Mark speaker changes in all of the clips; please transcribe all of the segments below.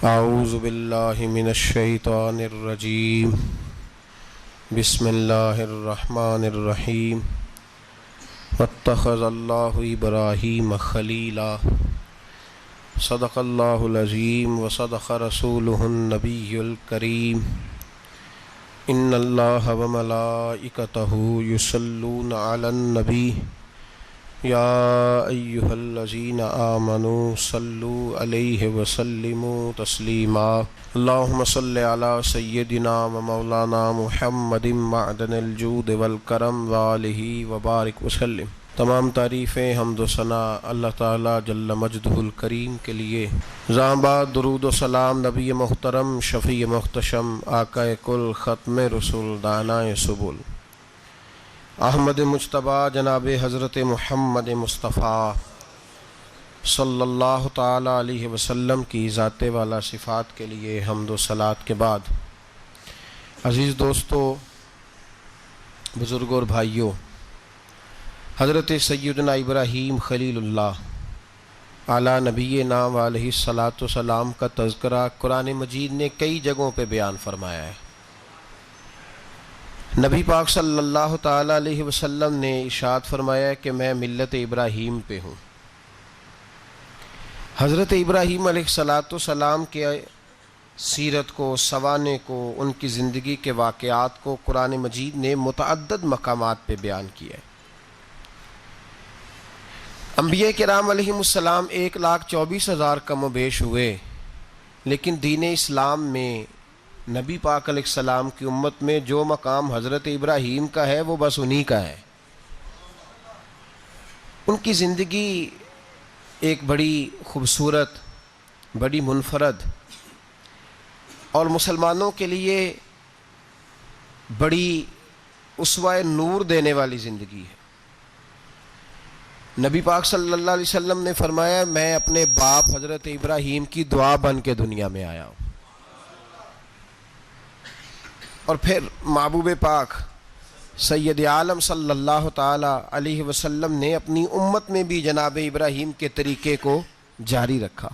Speaker 1: اعوذ باللہ من الشیطان الرجیم بسم اللہ الرحمن الرحیم واتخذ اللہ ابراہیم خلیلا صدق اللہ العظیم وصدق رسولہ النبی الکریم ان اللہ وملائکتہ یصلون علی النبی یا ایہا الذین آمنوا صلوا علیہ وسلموا تسلیما اللہم صل علی سیدنا و مولانا محمد معدن الجود والکرم وآلہ وبارک وسلم۔ تمام تعریفیں حمد و ثنا اللہ تعالیٰ جل مجدہ الکریم کے لیے۔ زاں بعد درود و سلام نبی محترم شفیع محتشم آقا کل ختم رسول دانائے سبل احمد مجتبیٰ جناب حضرت محمد مصطفیٰ صلی اللہ تعالیٰ علیہ وسلم کی ذات والا صفات کے لیے حمد و صلات کے بعد، عزیز دوستو، بزرگوں اور بھائیوں، حضرت سیدنا ابراہیم خلیل اللہ علی نبینا علیہ الصلاۃ والسلام کا تذکرہ قرآن مجید نے کئی جگہوں پہ بیان فرمایا ہے۔ نبی پاک صلی اللہ تعالیٰ علیہ وسلم نے ارشاد فرمایا ہے کہ میں ملت ابراہیم پہ ہوں۔ حضرت ابراہیم علیہ الصلاۃ والسلام کے سیرت کو، سوانح کو، ان کی زندگی کے واقعات کو قرآن مجید نے متعدد مقامات پہ بیان کیا ہے۔ انبیاء کرام علیہم السلام 1,24,000 کم و بیش ہوئے، لیکن دین اسلام میں نبی پاک علیہ السلام کی امت میں جو مقام حضرت ابراہیم کا ہے وہ بس انہی کا ہے۔ ان کی زندگی ایک بڑی خوبصورت، بڑی منفرد اور مسلمانوں کے لیے بڑی اسوہ نور دینے والی زندگی ہے۔ نبی پاک صلی اللہ علیہ وسلم نے فرمایا میں اپنے باپ حضرت ابراہیم کی دعا بن کے دنیا میں آیا ہوں۔ اور پھر محبوب پاک سید عالم صلی اللہ تعالی علیہ وسلم نے اپنی امت میں بھی جناب ابراہیم کے طریقے کو جاری رکھا۔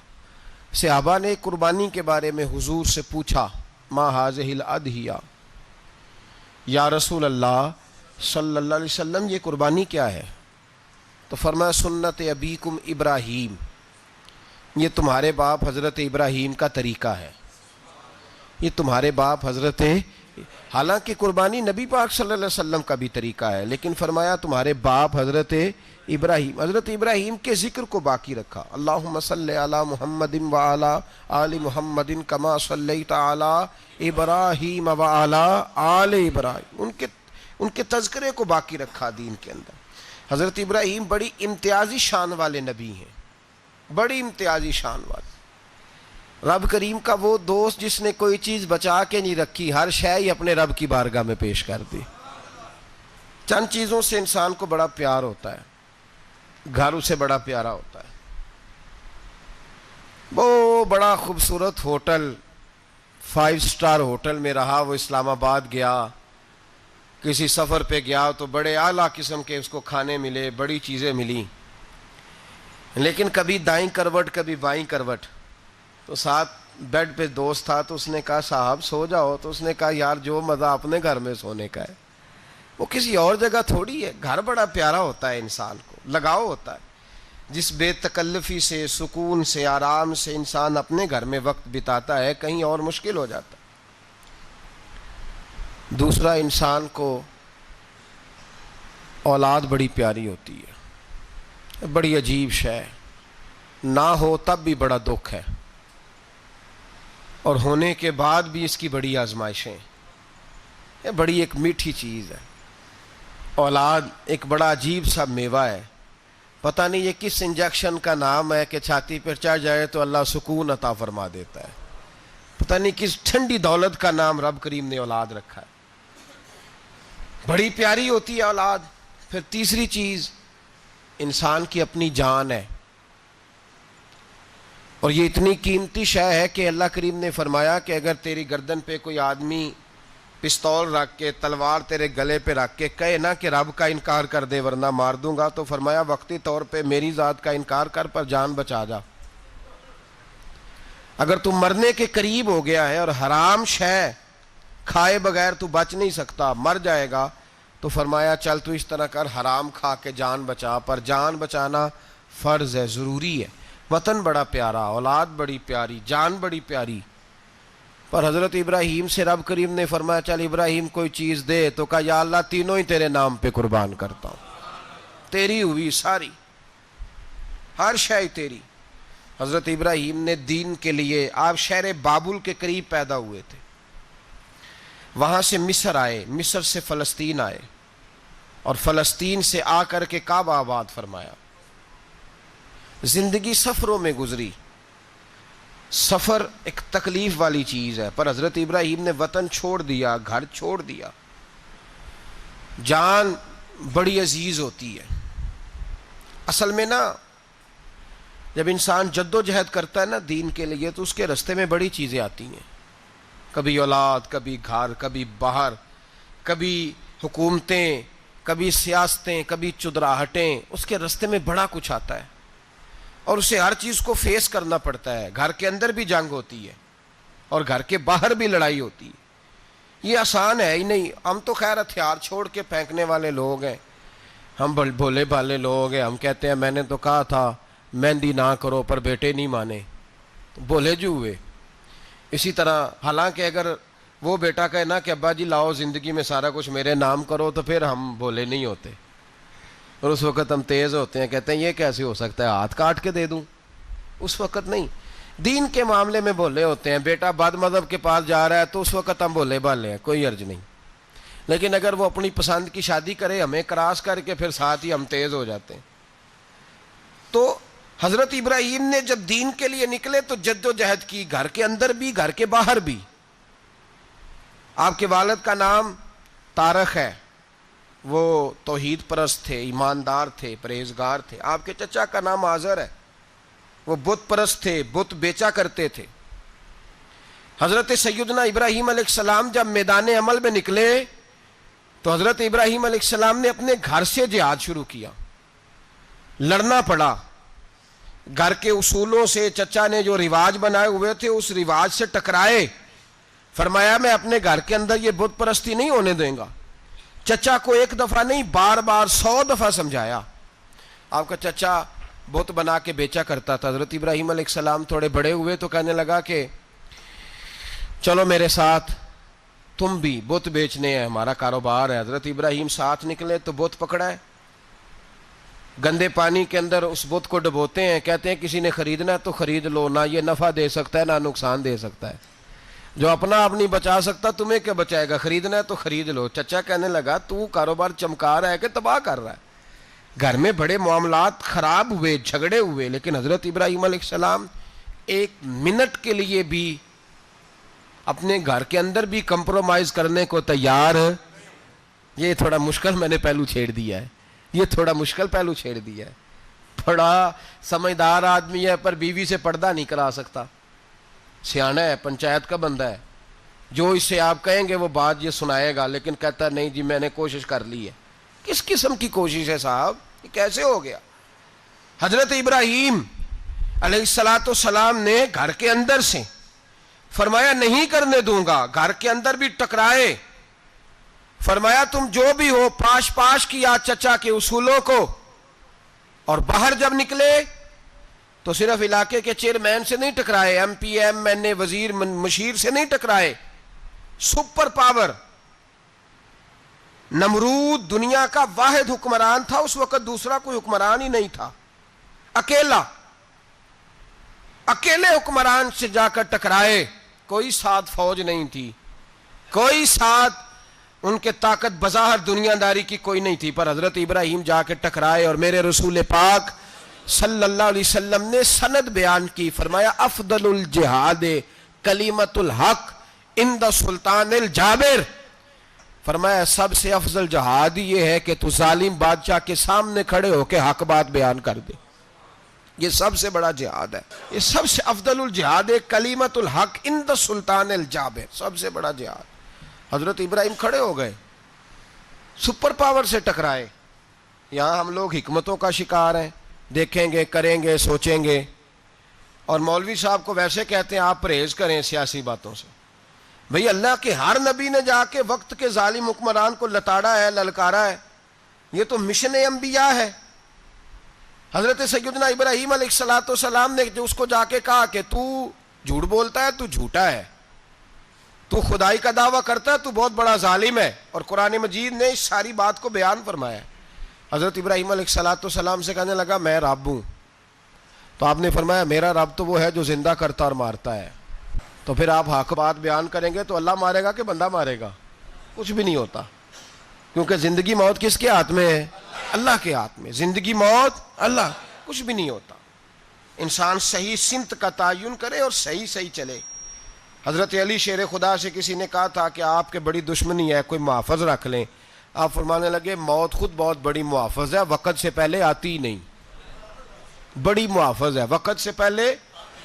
Speaker 1: صحابہ نے قربانی کے بارے میں حضور سے پوچھا ما ہذہ الاضحیہ، یا رسول اللہ صلی اللہ علیہ وسلم یہ قربانی کیا ہے؟ تو فرمایا سنت ابیکم ابراہیم، یہ تمہارے باپ حضرت ابراہیم کا طریقہ ہے، یہ تمہارے باپ حضرت، حالانکہ قربانی نبی پاک صلی اللہ علیہ وسلم کا بھی طریقہ ہے، لیکن فرمایا تمہارے باپ حضرت ابراہیم کے ذکر کو باقی رکھا۔ اللہم صلی علی محمد وعلی آل محمد کما صلیت علی ابراہیم وعلی آل ابراہیم، ان کے تذکرے کو باقی رکھا دین کے اندر۔ حضرت ابراہیم بڑی امتیازی شان والے نبی ہیں، بڑی امتیازی شان والے۔ رب کریم کا وہ دوست جس نے کوئی چیز بچا کے نہیں رکھی، ہر شے ہی اپنے رب کی بارگاہ میں پیش کر دی۔ چند چیزوں سے انسان کو بڑا پیار ہوتا ہے، گھر اسے بڑا پیارا ہوتا ہے۔ وہ بڑا خوبصورت ہوٹل، 5 سٹار ہوٹل میں رہا، وہ اسلام آباد گیا، کسی سفر پہ گیا تو بڑے اعلیٰ قسم کے اس کو کھانے ملے، بڑی چیزیں ملیں، لیکن کبھی دائیں کروٹ کبھی بائیں کروٹ۔ تو ساتھ بیڈ پہ دوست تھا تو اس نے کہا صاحب سو جاؤ، تو اس نے کہا یار جو مزہ اپنے گھر میں سونے کا ہے وہ کسی اور جگہ تھوڑی ہے۔ گھر بڑا پیارا ہوتا ہے، انسان کو لگاؤ ہوتا ہے، جس بے تکلفی سے، سکون سے، آرام سے انسان اپنے گھر میں وقت بتاتا ہے، کہیں اور مشکل ہو جاتا ہے۔ دوسرا، انسان کو اولاد بڑی پیاری ہوتی ہے، بڑی عجیب شے، نہ ہو تب بھی بڑا دکھ ہے، اور ہونے کے بعد بھی اس کی بڑی آزمائشیں، یہ بڑی ایک میٹھی چیز ہے۔ اولاد ایک بڑا عجیب سا میوہ ہے، پتہ نہیں یہ کس انجیکشن کا نام ہے کہ چھاتی پر چڑھ جائے تو اللہ سکون عطا فرما دیتا ہے، پتہ نہیں کس ٹھنڈی دولت کا نام رب کریم نے اولاد رکھا ہے، بڑی پیاری ہوتی ہے اولاد۔ پھر تیسری چیز انسان کی اپنی جان ہے، اور یہ اتنی قیمتی شے ہے کہ اللہ کریم نے فرمایا کہ اگر تیری گردن پہ کوئی آدمی پستول رکھ کے، تلوار تیرے گلے پہ رکھ کے کہے نا کہ رب کا انکار کر دے ورنہ مار دوں گا، تو فرمایا وقتی طور پہ میری ذات کا انکار کر پر جان بچا جا۔ اگر تو مرنے کے قریب ہو گیا ہے اور حرام شے کھائے بغیر تو بچ نہیں سکتا، مر جائے گا، تو فرمایا چل تو اس طرح کر، حرام کھا کے جان بچا. پر جان بچانا فرض ہے، ضروری ہے. وطن بڑا پیارا، اولاد بڑی پیاری، جان بڑی پیاری. پر حضرت ابراہیم سے رب کریم نے فرمایا چل ابراہیم کوئی چیز دے، تو کہا یا اللہ تینوں ہی تیرے نام پہ قربان کرتا ہوں، تیری ہوئی ساری، ہر شے تیری. حضرت ابراہیم نے دین کے لیے، آپ شہر بابل کے قریب پیدا ہوئے تھے، وہاں سے مصر آئے، مصر سے فلسطین آئے، اور فلسطین سے آ کر کے کعبہ آباد فرمایا. زندگی سفروں میں گزری. سفر ایک تکلیف والی چیز ہے، پر حضرت ابراہیم نے وطن چھوڑ دیا، گھر چھوڑ دیا. جان بڑی عزیز ہوتی ہے. اصل میں نا جب انسان جد و جہد کرتا ہے نا دین کے لیے، تو اس کے راستے میں بڑی چیزیں آتی ہیں. کبھی اولاد، کبھی گھر، کبھی باہر، کبھی حکومتیں، کبھی سیاستیں، کبھی چدراہٹیں. اس کے راستے میں بڑا کچھ آتا ہے اور اسے ہر چیز کو فیس کرنا پڑتا ہے. گھر کے اندر بھی جنگ ہوتی ہے اور گھر کے باہر بھی لڑائی ہوتی ہے. یہ آسان ہے ہی نہیں. ہم تو خیر ہتھیار چھوڑ کے پھینکنے والے لوگ ہیں، ہم بھولے بھالے لوگ ہیں. ہم کہتے ہیں میں نے تو کہا تھا مہندی نہ کرو، پر بیٹے نہیں مانے، بولے جو ہوئے. اسی طرح حالانکہ اگر وہ بیٹا کہے نا کہ ابا جی لاؤ زندگی میں سارا کچھ میرے نام کرو، تو پھر ہم بولے نہیں ہوتے، اور اس وقت ہم تیز ہوتے ہیں، کہتے ہیں یہ کیسے ہو سکتا ہے، ہاتھ کاٹ کے دے دوں. اس وقت نہیں. دین کے معاملے میں بولے ہوتے ہیں. بیٹا بد مذہب کے پاس جا رہا ہے تو اس وقت ہم بولے بھالے ہیں، کوئی عرض نہیں. لیکن اگر وہ اپنی پسند کی شادی کرے ہمیں کراس کر کے، پھر ساتھ ہی ہم تیز ہو جاتے ہیں. تو حضرت ابراہیم نے جب دین کے لیے نکلے تو جد و جہد کی، گھر کے اندر بھی گھر کے باہر بھی. آپ کے والد کا نام طارق ہے، وہ توحید پرست تھے، ایماندار تھے، پرہیزگار تھے. آپ کے چچا کا نام آزر ہے، وہ بت پرست تھے، بت بیچا کرتے تھے. حضرت سیدنا ابراہیم علیہ السلام جب میدان عمل میں نکلے تو حضرت ابراہیم علیہ السلام نے اپنے گھر سے جہاد شروع کیا. لڑنا پڑا. گھر کے اصولوں سے، چچا نے جو رواج بنائے ہوئے تھے اس رواج سے ٹکرائے. فرمایا میں اپنے گھر کے اندر یہ بت پرستی نہیں ہونے دیں گا. چچا کو ایک دفعہ نہیں، بار بار 100 دفعہ سمجھایا. آپ کا چچا بت بنا کے بیچا کرتا تھا. حضرت ابراہیم علیہ السلام تھوڑے بڑے ہوئے تو کہنے لگا کہ چلو میرے ساتھ، تم بھی بت بیچنے ہیں، ہمارا کاروبار ہے. حضرت ابراہیم ساتھ نکلے تو بت پکڑا ہے. گندے پانی کے اندر اس بت کو ڈبوتے ہیں، کہتے ہیں کسی نے خریدنا ہے تو خرید لو، نہ یہ نفع دے سکتا ہے نہ نقصان دے سکتا ہے. جو اپنا آپ نہیں بچا سکتا تمہیں کیا بچائے گا، خریدنا ہے تو خرید لو. چچا کہنے لگا تو کاروبار چمکا رہا ہے کہ تباہ کر رہا ہے. گھر میں بڑے معاملات خراب ہوئے، جھگڑے ہوئے، لیکن حضرت ابراہیم علیہ السلام ایک منٹ کے لیے بھی اپنے گھر کے اندر بھی کمپرومائز کرنے کو تیار. یہ تھوڑا مشکل میں نے پہلو چھیڑ دیا ہے، یہ تھوڑا مشکل پہلو چھیڑ دیا ہے. بڑا سمجھدار آدمی ہے پر بیوی سے پردہ نہیں کرا سکتا. سیانا ہے، پنچایت کا بندہ ہے، جو اس سے آپ کہیں گے وہ بات یہ سنائے گا، لیکن کہتا ہے نہیں جی میں نے کوشش کر لی ہے. کس قسم کی کوشش ہے صاحب، یہ کیسے ہو گیا؟ حضرت ابراہیم علیہ السلام نے گھر کے اندر سے فرمایا نہیں کرنے دوں گا. گھر کے اندر بھی ٹکرائے. فرمایا تم جو بھی ہو، پاش پاش کیا چچا کے اصولوں کو. اور باہر جب نکلے تو صرف علاقے کے چیئرمین سے نہیں ٹکرائے، ایم پی ایم این اے وزیر مشیر سے نہیں ٹکرائے. سپر پاور نمرود دنیا کا واحد حکمران تھا اس وقت، دوسرا کوئی حکمران ہی نہیں تھا. اکیلے حکمران سے جا کر ٹکرائے. کوئی ساتھ فوج نہیں تھی، کوئی ساتھ ان کے طاقت بظاہر دنیا داری کی کوئی نہیں تھی. پر حضرت ابراہیم جا کے ٹکرائے اور میرے رسول پاک صلی اللہ علیہ وسلم نے سند بیان کی. فرمایا افضل الجہاد کلمۃ الحق عند سلطان الجابر. فرمایا سب سے افضل جہاد یہ ہے کہ تو ظالم بادشاہ کے سامنے کھڑے ہو کے حق بات بیان کر دے. یہ سب سے بڑا جہاد ہے. یہ سب سے افضل الجہاد کلمۃ الحق عند سلطان الجابر، سب سے بڑا جہاد. حضرت ابراہیم کھڑے ہو گئے، سپر پاور سے ٹکرائے. یہاں ہم لوگ حکمتوں کا شکار ہیں، دیکھیں گے، کریں گے، سوچیں گے، اور مولوی صاحب کو ویسے کہتے ہیں آپ پرہیز کریں سیاسی باتوں سے. بھئی اللہ کے ہر نبی نے جا کے وقت کے ظالم حکمران کو لتاڑا ہے, للکارا ہے. یہ تو مشن انبیاء ہے. حضرت سیدنا ابراہیم علیہ السلام نے جو اس کو جا کے کہا کہ تو جھوٹ بولتا ہے, تو جھوٹا ہے, تو خدائی کا دعویٰ کرتا ہے, تو بہت بڑا ظالم ہے. اور قرآن مجید نے اس ساری بات کو بیان فرمایا ہے. حضرت ابراہیم علیہ السلام سے کہنے لگا میں رب ہوں. تو آپ نے فرمایا میرا رب تو وہ ہے جو زندہ کرتا اور مارتا ہے. تو پھر آپ حق بات بیان کریں گے تو اللہ مارے گا کہ بندہ مارے گا؟ کچھ بھی نہیں ہوتا, کیونکہ زندگی موت کس کے ہاتھ میں ہے؟ اللہ کے ہاتھ میں. زندگی موت اللہ, کچھ بھی نہیں ہوتا. انسان صحیح سمت کا تعین کرے اور صحیح چلے. حضرت علی شیر خدا سے کسی نے کہا تھا کہ آپ کے بڑی دشمنی ہے, کوئی محافظ رکھ لیں. آپ فرمانے لگے موت خود بہت بڑی محافظ ہے, وقت سے پہلے آتی ہی نہیں. بڑی محافظ ہے, وقت سے پہلے.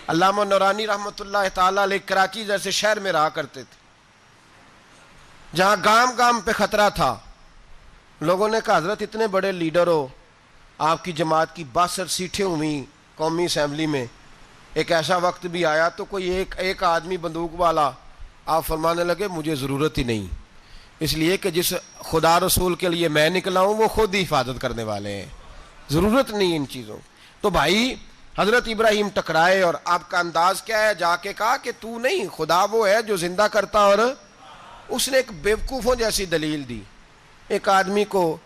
Speaker 1: علامہ نورانی رحمۃ اللہ تعالیٰ علیہ کراچی جیسے شہر میں رہا کرتے تھے, جہاں گام پہ خطرہ تھا. لوگوں نے کہا حضرت اتنے بڑے لیڈر ہو, آپ کی جماعت کی 62 سیٹیں ہوئی قومی اسمبلی میں, ایک ایسا وقت بھی آیا تو کوئی ایک آدمی بندوق والا. آپ فرمانے لگے مجھے ضرورت ہی نہیں, اس لیے کہ جس خدا رسول کے لیے میں نکلا ہوں وہ خود ہی حفاظت کرنے والے ہیں, ضرورت نہیں ان چیزوں. تو بھائی حضرت ابراہیم ٹکرائے, اور آپ کا انداز کیا ہے؟ جا کے کہا کہ تو نہیں, خدا وہ ہے جو زندہ کرتا. اور اس نے ایک بیوقوفوں جیسی دلیل دی. ایک آدمی کو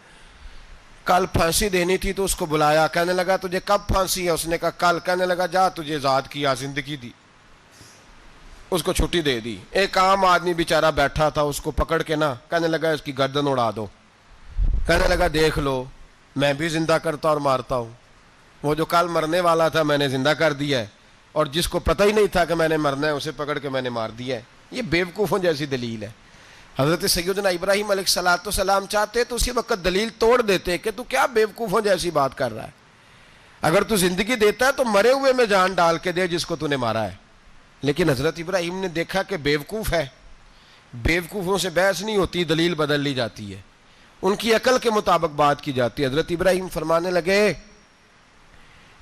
Speaker 1: کل پھانسی دینی تھی تو اس کو بلایا, کہنے لگا تجھے کب پھانسی ہے؟ اس نے کہا کل. کہنے لگا جا تجھے آزاد کیا, زندگی دی, اس کو چھٹی دے دی. ایک عام آدمی بیچارہ بیٹھا تھا, اس کو پکڑ کے نا کہنے لگا اس کی گردن اڑا دو. کہنے لگا دیکھ لو میں بھی زندہ کرتا اور مارتا ہوں, وہ جو کل مرنے والا تھا میں نے زندہ کر دیا ہے, اور جس کو پتہ ہی نہیں تھا کہ میں نے مرنا ہے اسے پکڑ کے میں نے مار دیا ہے. یہ بیوقوفوں جیسی دلیل ہے. حضرت سیدنا ابراہیم علیہ السلام چاہتے تو اسی وقت دلیل توڑ دیتے کہ تو کیا بیوقوفوں جیسی بات کر رہا ہے, اگر تو زندگی دیتا ہے تو مرے ہوئے میں جان ڈال کے دے جس کو تو نے مارا ہے. لیکن حضرت ابراہیم نے دیکھا کہ بیوقوف ہے, بیوقوفوں سے بحث نہیں ہوتی, دلیل بدل لی جاتی ہے, ان کی عقل کے مطابق بات کی جاتی ہے. حضرت ابراہیم فرمانے لگے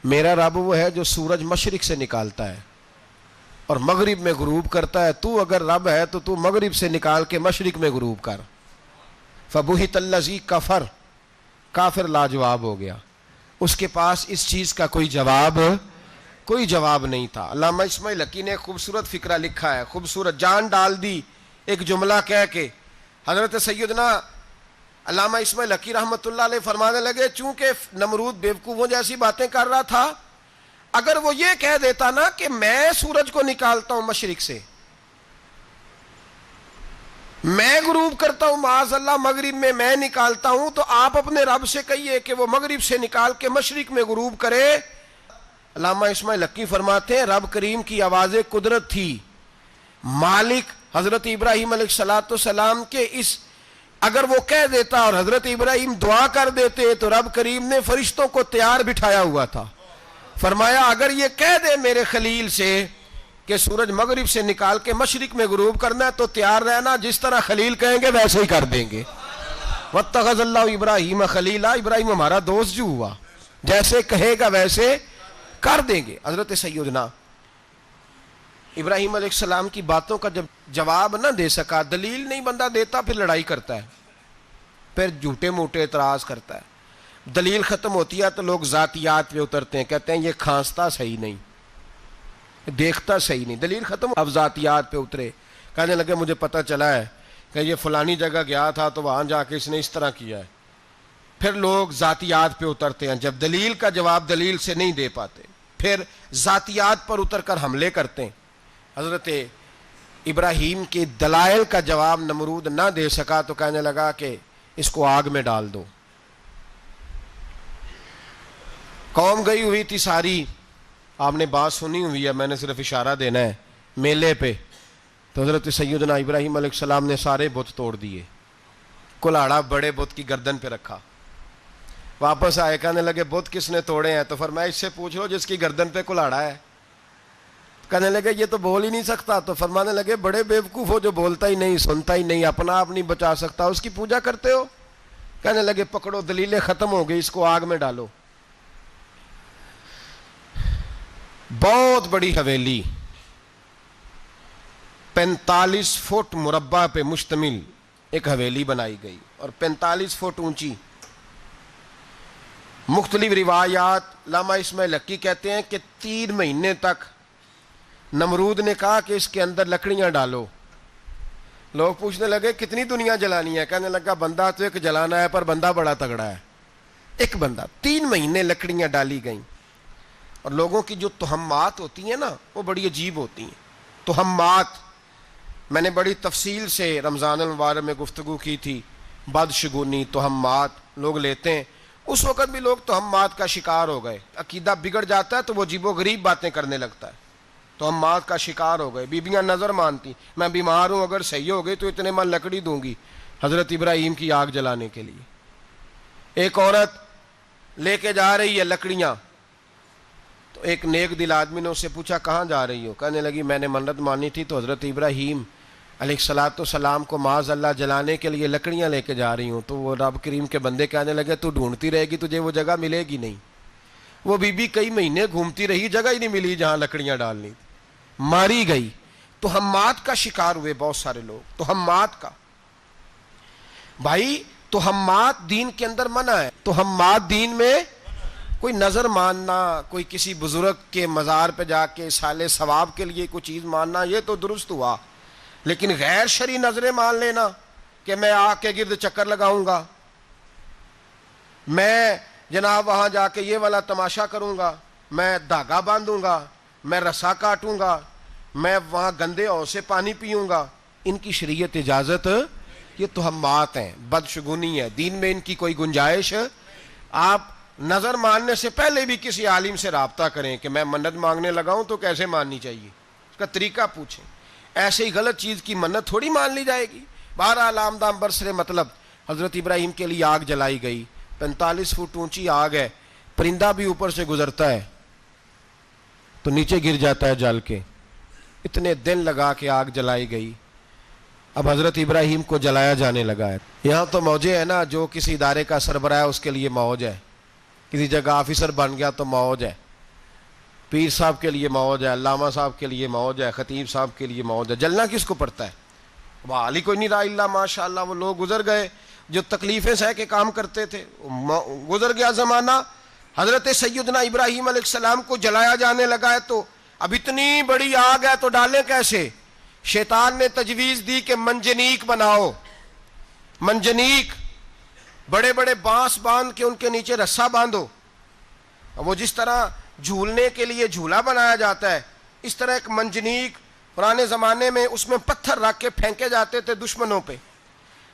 Speaker 1: میرا رب وہ ہے جو سورج مشرق سے نکالتا ہے اور مغرب میں غروب کرتا ہے. تو اگر رب ہے تو تو مغرب سے نکال کے مشرق میں غروب کر. فبہت الذی کفر, کافر لاجواب ہو گیا, اس کے پاس اس چیز کا کوئی جواب نہیں تھا. علامہ اسماعیل حقی نے خوبصورت فقرہ لکھا ہے, خوبصورت جان ڈال دی ایک جملہ کہہ کے. حضرت سیدنا علامہ اسماعیل حقی رحمۃ اللہ علیہ فرمانے لگے چونکہ نمرود بیوقوفوں جیسی باتیں کر رہا تھا, اگر وہ یہ کہہ دیتا نا کہ میں سورج کو نکالتا ہوں مشرق سے, میں غروب کرتا ہوں معاذ اللہ مغرب میں نکالتا ہوں, تو آپ اپنے رب سے کہیے کہ وہ مغرب سے نکال کے مشرق میں غروب کرے. علامہ اسماعیل حقی فرماتے ہیں رب کریم کی آواز قدرت تھی, مالک حضرت ابراہیم علیہ السلام کے اس, اگر وہ کہہ دیتا اور حضرت ابراہیم دعا کر دیتے تو رب کریم نے فرشتوں کو تیار بٹھایا ہوا تھا. فرمایا اگر یہ کہہ دے میرے خلیل سے کہ سورج مغرب سے نکال کے مشرق میں غروب کرنا ہے تو تیار رہنا, جس طرح خلیل کہیں گے ویسے ہی کر دیں گے. واتخذ اللہ ابراہیم خلیلا, ابراہیم ہمارا دوست جو ہوا, جیسے کہے گا ویسے کر دیں گے. حضرت سیدنا ابراہیم علیہ السلام کی باتوں کا جب جواب نہ دے سکا, دلیل نہیں بندہ دیتا, پھر لڑائی کرتا ہے, پھر جھوٹے موٹے اعتراض کرتا ہے. دلیل ختم ہوتی ہے تو لوگ ذاتیات پہ اترتے ہیں, کہتے ہیں یہ کھانستا صحیح نہیں, دیکھتا صحیح نہیں. دلیل ختم, اب ذاتیات پہ اترے, کہنے لگے مجھے پتہ چلا ہے کہ یہ فلانی جگہ گیا تھا تو وہاں جا کے اس نے اس طرح کیا ہے. پھر لوگ ذاتیات پہ اترتے ہیں, جب دلیل کا جواب دلیل سے نہیں دے پاتے پھر ذاتیات پر اتر کر حملے کرتے ہیں. حضرت ابراہیم کے دلائل کا جواب نمرود نہ دے سکا تو کہنے لگا کہ اس کو آگ میں ڈال دو. قوم گئی ہوئی تھی ساری, آپ نے بات سنی ہوئی ہے, میں نے صرف اشارہ دینا ہے, میلے پہ. تو حضرت سیدنا ابراہیم علیہ السلام نے سارے بت توڑ دیے, کلاڑا بڑے بت کی گردن پہ رکھا. واپس آئے, کہنے لگے بت کس نے توڑے ہیں؟ تو فرمایا اس سے پوچھ لو جس کی گردن پہ کلاڑا ہے. کہنے لگے یہ تو بول ہی نہیں سکتا. تو فرمانے لگے بڑے بیوقوف ہو, جو بولتا ہی نہیں, سنتا ہی نہیں, اپنا آپ نہیں بچا سکتا, اس کی پوجا کرتے ہو. کہنے لگے پکڑو, دلیلیں ختم ہو گئی, اس کو آگ میں ڈالو. بہت بڑی حویلی 45 فٹ مربع پہ مشتمل ایک حویلی بنائی گئی اور 45 فٹ اونچی. مختلف روایات، علامہ اسماعیل حقی کہتے ہیں کہ 3 مہینے تک نمرود نے کہا کہ اس کے اندر لکڑیاں ڈالو. لوگ پوچھنے لگے کتنی دنیا جلانی ہے؟ کہنے لگا بندہ تو ایک جلانا ہے، پر بندہ بڑا تگڑا ہے، ایک بندہ. 3 مہینے لکڑیاں ڈالی گئیں. اور لوگوں کی جو تہمات ہوتی ہیں نا وہ بڑی عجیب ہوتی ہیں. تہمات میں نے بڑی تفصیل سے رمضان المبارک میں گفتگو کی تھی. بدشگونی، تہمات لوگ لیتے ہیں. اس وقت بھی لوگ تہمات کا شکار ہو گئے. عقیدہ بگڑ جاتا ہے تو وہ عجیب و غریب باتیں کرنے لگتا ہے. تہمات کا شکار ہو گئے. بیبیاں نظر مانتی، میں بیمار ہوں، اگر صحیح ہو گئی تو اتنے من لکڑی دوں گی حضرت ابراہیم کی آگ جلانے کے لیے. ایک عورت لے کے جا رہی ہے لکڑیاں، تو ایک نیک دل آدمی نے اس سے پوچھا کہاں جا رہی ہو؟ کہنے لگی میں نے منت مانی تھی تو حضرت ابراہیم علیہ السلام کو معاذ اللہ جلانے کے لیے لکڑیاں لے کے جا رہی ہوں. تو وہ رب کریم کے بندے کہنے لگے تو ڈھونڈتی رہے گی، تجھے وہ جگہ ملے گی نہیں. وہ بی بی کئی مہینے گھومتی رہی، جگہ ہی نہیں ملی جہاں لکڑیاں ڈالنی، ماری گئی. تہمات کا شکار ہوئے بہت سارے لوگ. تہمات کا بھائی، تہمات دین کے اندر منع ہے. تہمات دین میں کوئی نظر ماننا، کوئی کسی بزرگ کے مزار پہ جا کے سالے ثواب کے لیے کوئی چیز ماننا، یہ تو درست ہوا. لیکن غیر شرعی نظریں مان لینا کہ میں آگ کے گرد چکر لگاؤں گا، میں جناب وہاں جا کے یہ والا تماشا کروں گا، میں دھاگا باندھوں گا، میں رسا کاٹوں گا، میں وہاں گندے اور سے پانی پیوں گا، ان کی شریعت اجازت. یہ تہمات ہیں، بدشگونی ہے. دین میں ان کی کوئی گنجائش. آپ نظر ماننے سے پہلے بھی کسی عالم سے رابطہ کریں کہ میں منت مانگنے لگاؤں تو کیسے ماننی چاہیے، اس کا طریقہ پوچھیں. ایسے ہی غلط چیز کی منت تھوڑی مان لی جائے گی. بہرحال آمدام برسر مطلب حضرت ابراہیم کے لیے آگ جلائی گئی. 45 فٹ اونچی آگ ہے. پرندہ بھی اوپر سے گزرتا ہے تو نیچے گر جاتا ہے جل کے. اتنے دن لگا کے آگ جلائی گئی. اب حضرت ابراہیم کو جلایا جانے لگا ہے. یہاں تو موجیں ہیں نا، جو کسی ادارے کا سربراہ ہے اس کے لیے موج ہے، کسی جگہ آفیسر بن گیا تو موج ہے، پیر صاحب کے لیے موج ہے، علامہ صاحب کے لیے موج ہے، خطیب صاحب کے لیے موج ہے. جلنا کس کو پڑتا ہے؟ علی کوئی نہیں رہا اللہ ماشاء اللہ. وہ لوگ گزر گئے جو تکلیفیں سہ کے کام کرتے تھے، گزر گیا زمانہ. حضرت سیدنا ابراہیم علیہ السلام کو جلایا جانے لگا ہے تو اب اتنی بڑی آگ ہے تو ڈالیں کیسے؟ شیطان نے تجویز دی کہ منجنیق بناؤ. منجنیق، بڑے بڑے بانس باندھ کے ان کے نیچے رسا باندھو. وہ جس طرح جھولنے کے لیے جھولا بنایا جاتا ہے، اس طرح ایک منجنیق پرانے زمانے میں اس میں پتھر رکھ کے پھینکے جاتے تھے دشمنوں پہ.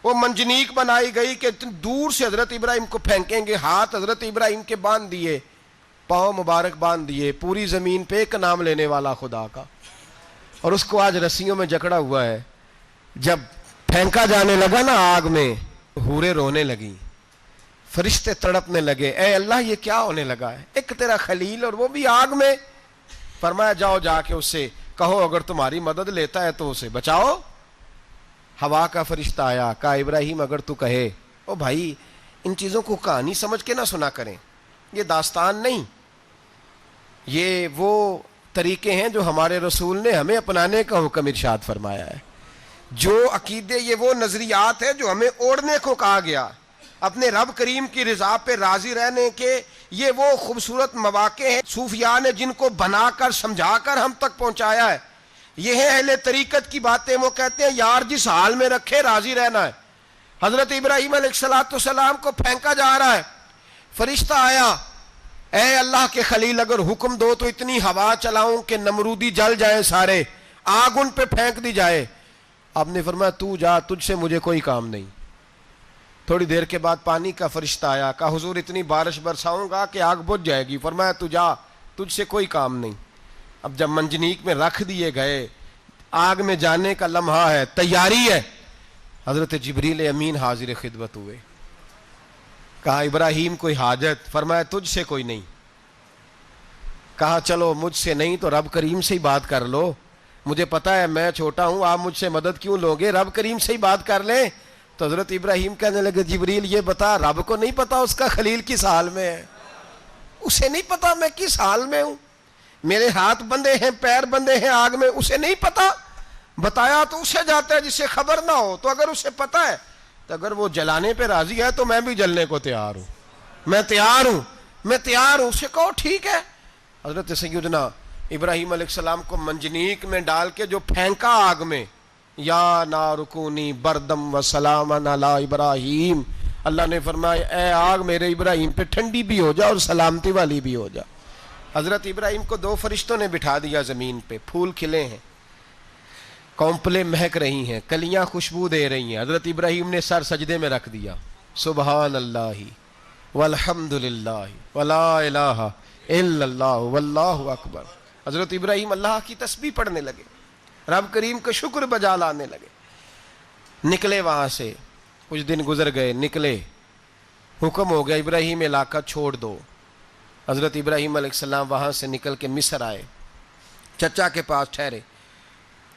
Speaker 1: وہ منجنیق بنائی گئی کہ دور سے حضرت ابراہیم کو پھینکیں گے. ہاتھ حضرت ابراہیم کے باندھ دیے، پاؤں مبارک باندھ دیے. پوری زمین پہ ایک نام لینے والا خدا کا. اور اس کو آج رسیوں میں جکڑا ہوا ہے. جب پھینکا جانے لگا نا آگ میں، حوریں رونے لگیں، فرشتے تڑپنے لگے، اے اللہ یہ کیا ہونے لگا ہے؟ ایک تیرا خلیل اور وہ بھی آگ میں. فرمایا جاؤ جا کے اس سے کہو اگر تمہاری مدد لیتا ہے تو اسے بچاؤ. ہوا کا فرشتہ آیا، کہا ابراہیم اگر تو کہے. او بھائی، ان چیزوں کو کہانی سمجھ کے نہ سنا کریں، یہ داستان نہیں. یہ وہ طریقے ہیں جو ہمارے رسول نے ہمیں اپنانے کا حکم ارشاد فرمایا ہے. جو عقیدے، یہ وہ نظریات ہیں جو ہمیں اوڑھنے کو کہا گیا. اپنے رب کریم کی رضا پہ راضی رہنے کے یہ وہ خوبصورت مواقع ہیں صوفیاء نے جن کو بنا کر سمجھا کر ہم تک پہنچایا ہے. یہ ہے اہل طریقت کی باتیں. وہ کہتے ہیں یار جس حال میں رکھے راضی رہنا ہے. حضرت ابراہیم علیہ السلام کو پھینکا جا رہا ہے. فرشتہ آیا، اے اللہ کے خلیل اگر حکم دو تو اتنی ہوا چلاؤں کہ نمرودی جل جائیں سارے، آگ ان پہ پھینک دی جائے. آپ نے فرمایا تو جا، تجھ سے مجھے کوئی کام نہیں. تھوڑی دیر کے بعد پانی کا فرشتہ آیا، کہا حضور اتنی بارش برساؤں گا کہ آگ بجھ جائے گی. فرمایا تو جا، تجھ سے کوئی کام نہیں. اب جب منجنیق میں رکھ دیے گئے، آگ میں جانے کا لمحہ ہے، تیاری ہے، حضرت جبریل امین حاضر خدمت ہوئے. کہا ابراہیم کوئی حاجت؟ فرمایا تجھ سے کوئی نہیں. کہا چلو مجھ سے نہیں تو رب کریم سے ہی بات کر لو. مجھے پتا ہے میں چھوٹا ہوں، آپ مجھ سے مدد کیوں لوگے؟ رب کریم سے ہی بات کر لیں. تو حضرت ابراہیم کہنے لگے جبریل یہ بتا، رب کو نہیں پتا اس کا خلیل کس حال میں ہے؟ اسے نہیں پتا میں کس حال میں ہوں؟ میرے ہاتھ بندھے ہیں، پیر بندھے ہیں آگ میں، اسے نہیں پتا؟ بتایا تو اسے جاتا ہے جسے خبر نہ ہو۔ تو اگر اسے پتا ہے تو اگر وہ جلانے پہ راضی ہے تو میں بھی جلنے کو تیار ہوں، میں تیار ہوں۔ اسے کہو ٹھیک ہے۔ حضرت سیدنا ابراہیم علیہ السلام کو منجنیق میں ڈال کے جو پھینکا آگ میں، یا نار کونی بردم و سلام علی ابراہیم، اللہ نے فرمایا اے آگ میرے ابراہیم پہ ٹھنڈی بھی ہو جا اور سلامتی والی بھی ہو جا۔ حضرت ابراہیم کو 2 فرشتوں نے بٹھا دیا زمین پہ، پھول کھلے ہیں، کونپلیں مہک رہی ہیں، کلیاں خوشبو دے رہی ہیں۔ حضرت ابراہیم نے سر سجدے میں رکھ دیا، سبحان اللہ والحمد للہ ولا الہ الا اللہ واللہ اکبر۔ حضرت ابراہیم اللہ کی تسبیح پڑھنے لگے، رب کریم کا شکر بجا لانے لگے۔ نکلے وہاں سے، کچھ دن گزر گئے، نکلے، حکم ہو گیا ابراہیم علاقہ چھوڑ دو۔ حضرت ابراہیم علیہ السلام وہاں سے نکل کے مصر آئے، چچا کے پاس ٹھہرے۔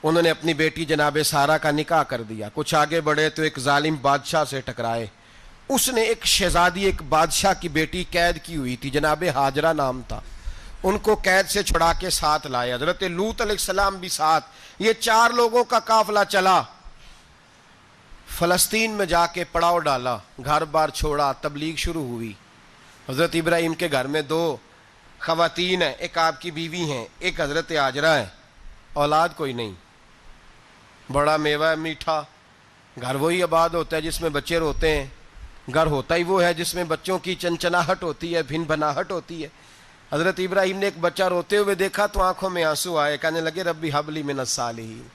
Speaker 1: انہوں نے اپنی بیٹی جناب سارہ کا نکاح کر دیا۔ کچھ آگے بڑھے تو ایک ظالم بادشاہ سے ٹکرائے، اس نے ایک شہزادی، ایک بادشاہ کی بیٹی قید کی ہوئی تھی، جناب ہاجرہ نام تھا، ان کو قید سے چھڑا کے ساتھ لائے۔ حضرت لوط علیہ السلام بھی ساتھ، یہ 4 لوگوں کا قافلہ چلا، فلسطین میں جا کے پڑاؤ ڈالا، گھر بار چھوڑا، تبلیغ شروع ہوئی۔ حضرت ابراہیم کے گھر میں 2 خواتین ہیں، ایک آپ کی بیوی ہیں، ایک حضرت ہاجرہ ہے، اولاد کوئی نہیں، بڑا میوہ ہے میٹھا۔ گھر وہی آباد ہوتا ہے جس میں بچے روتے ہیں، گھر ہوتا ہی وہ ہے جس میں بچوں کی چنچناہٹ ہوتی ہے، بھن بھناہٹ ہوتی ہے۔ حضرت ابراہیم نے ایک بچہ روتے ہوئے دیکھا تو آنکھوں میں آنسو آئے، کہنے لگے ربی حب لی من الصالحین،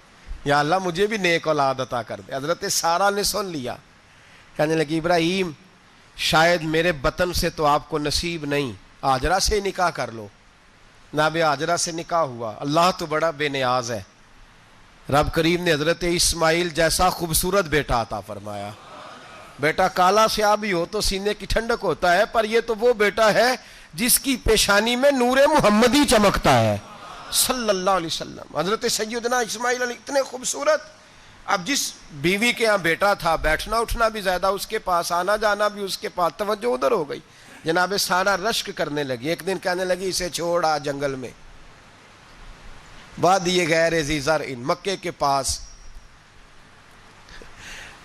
Speaker 1: یا اللہ مجھے بھی نیک اولاد عطا کر دے۔ حضرت سارہ نے سن لیا، کہنے لگی ابراہیم شاید میرے بطن سے تو آپ کو نصیب نہیں، ہاجرہ سے نکاح کر لو۔ جناب ہاجرہ سے نکاح ہوا۔ اللہ تو بڑا بے نیاز ہے، رب کریم نے حضرت اسماعیل جیسا خوبصورت بیٹا عطا فرمایا۔ بیٹا کالا سیاہ بھی ہو تو سینے کی ٹھنڈک ہوتا ہے، پر یہ تو وہ بیٹا ہے جس کی پیشانی میں نور محمدی چمکتا ہے صلی اللہ علیہ وسلم۔ حضرت سیدنا اسماعیل علیہ اتنے خوبصورت، اب جس بیوی کے ہاں بیٹا تھا، بیٹھنا اٹھنا بھی زیادہ اس کے پاس، آنا جانا بھی اس کے پاس، توجہ ادھر ہو گئی۔ جناب سارہ رشک کرنے لگی، ایک دن کہنے لگی اسے چھوڑ آ جنگل میں، وادی غیر ذی زرع، مکے کے پاس۔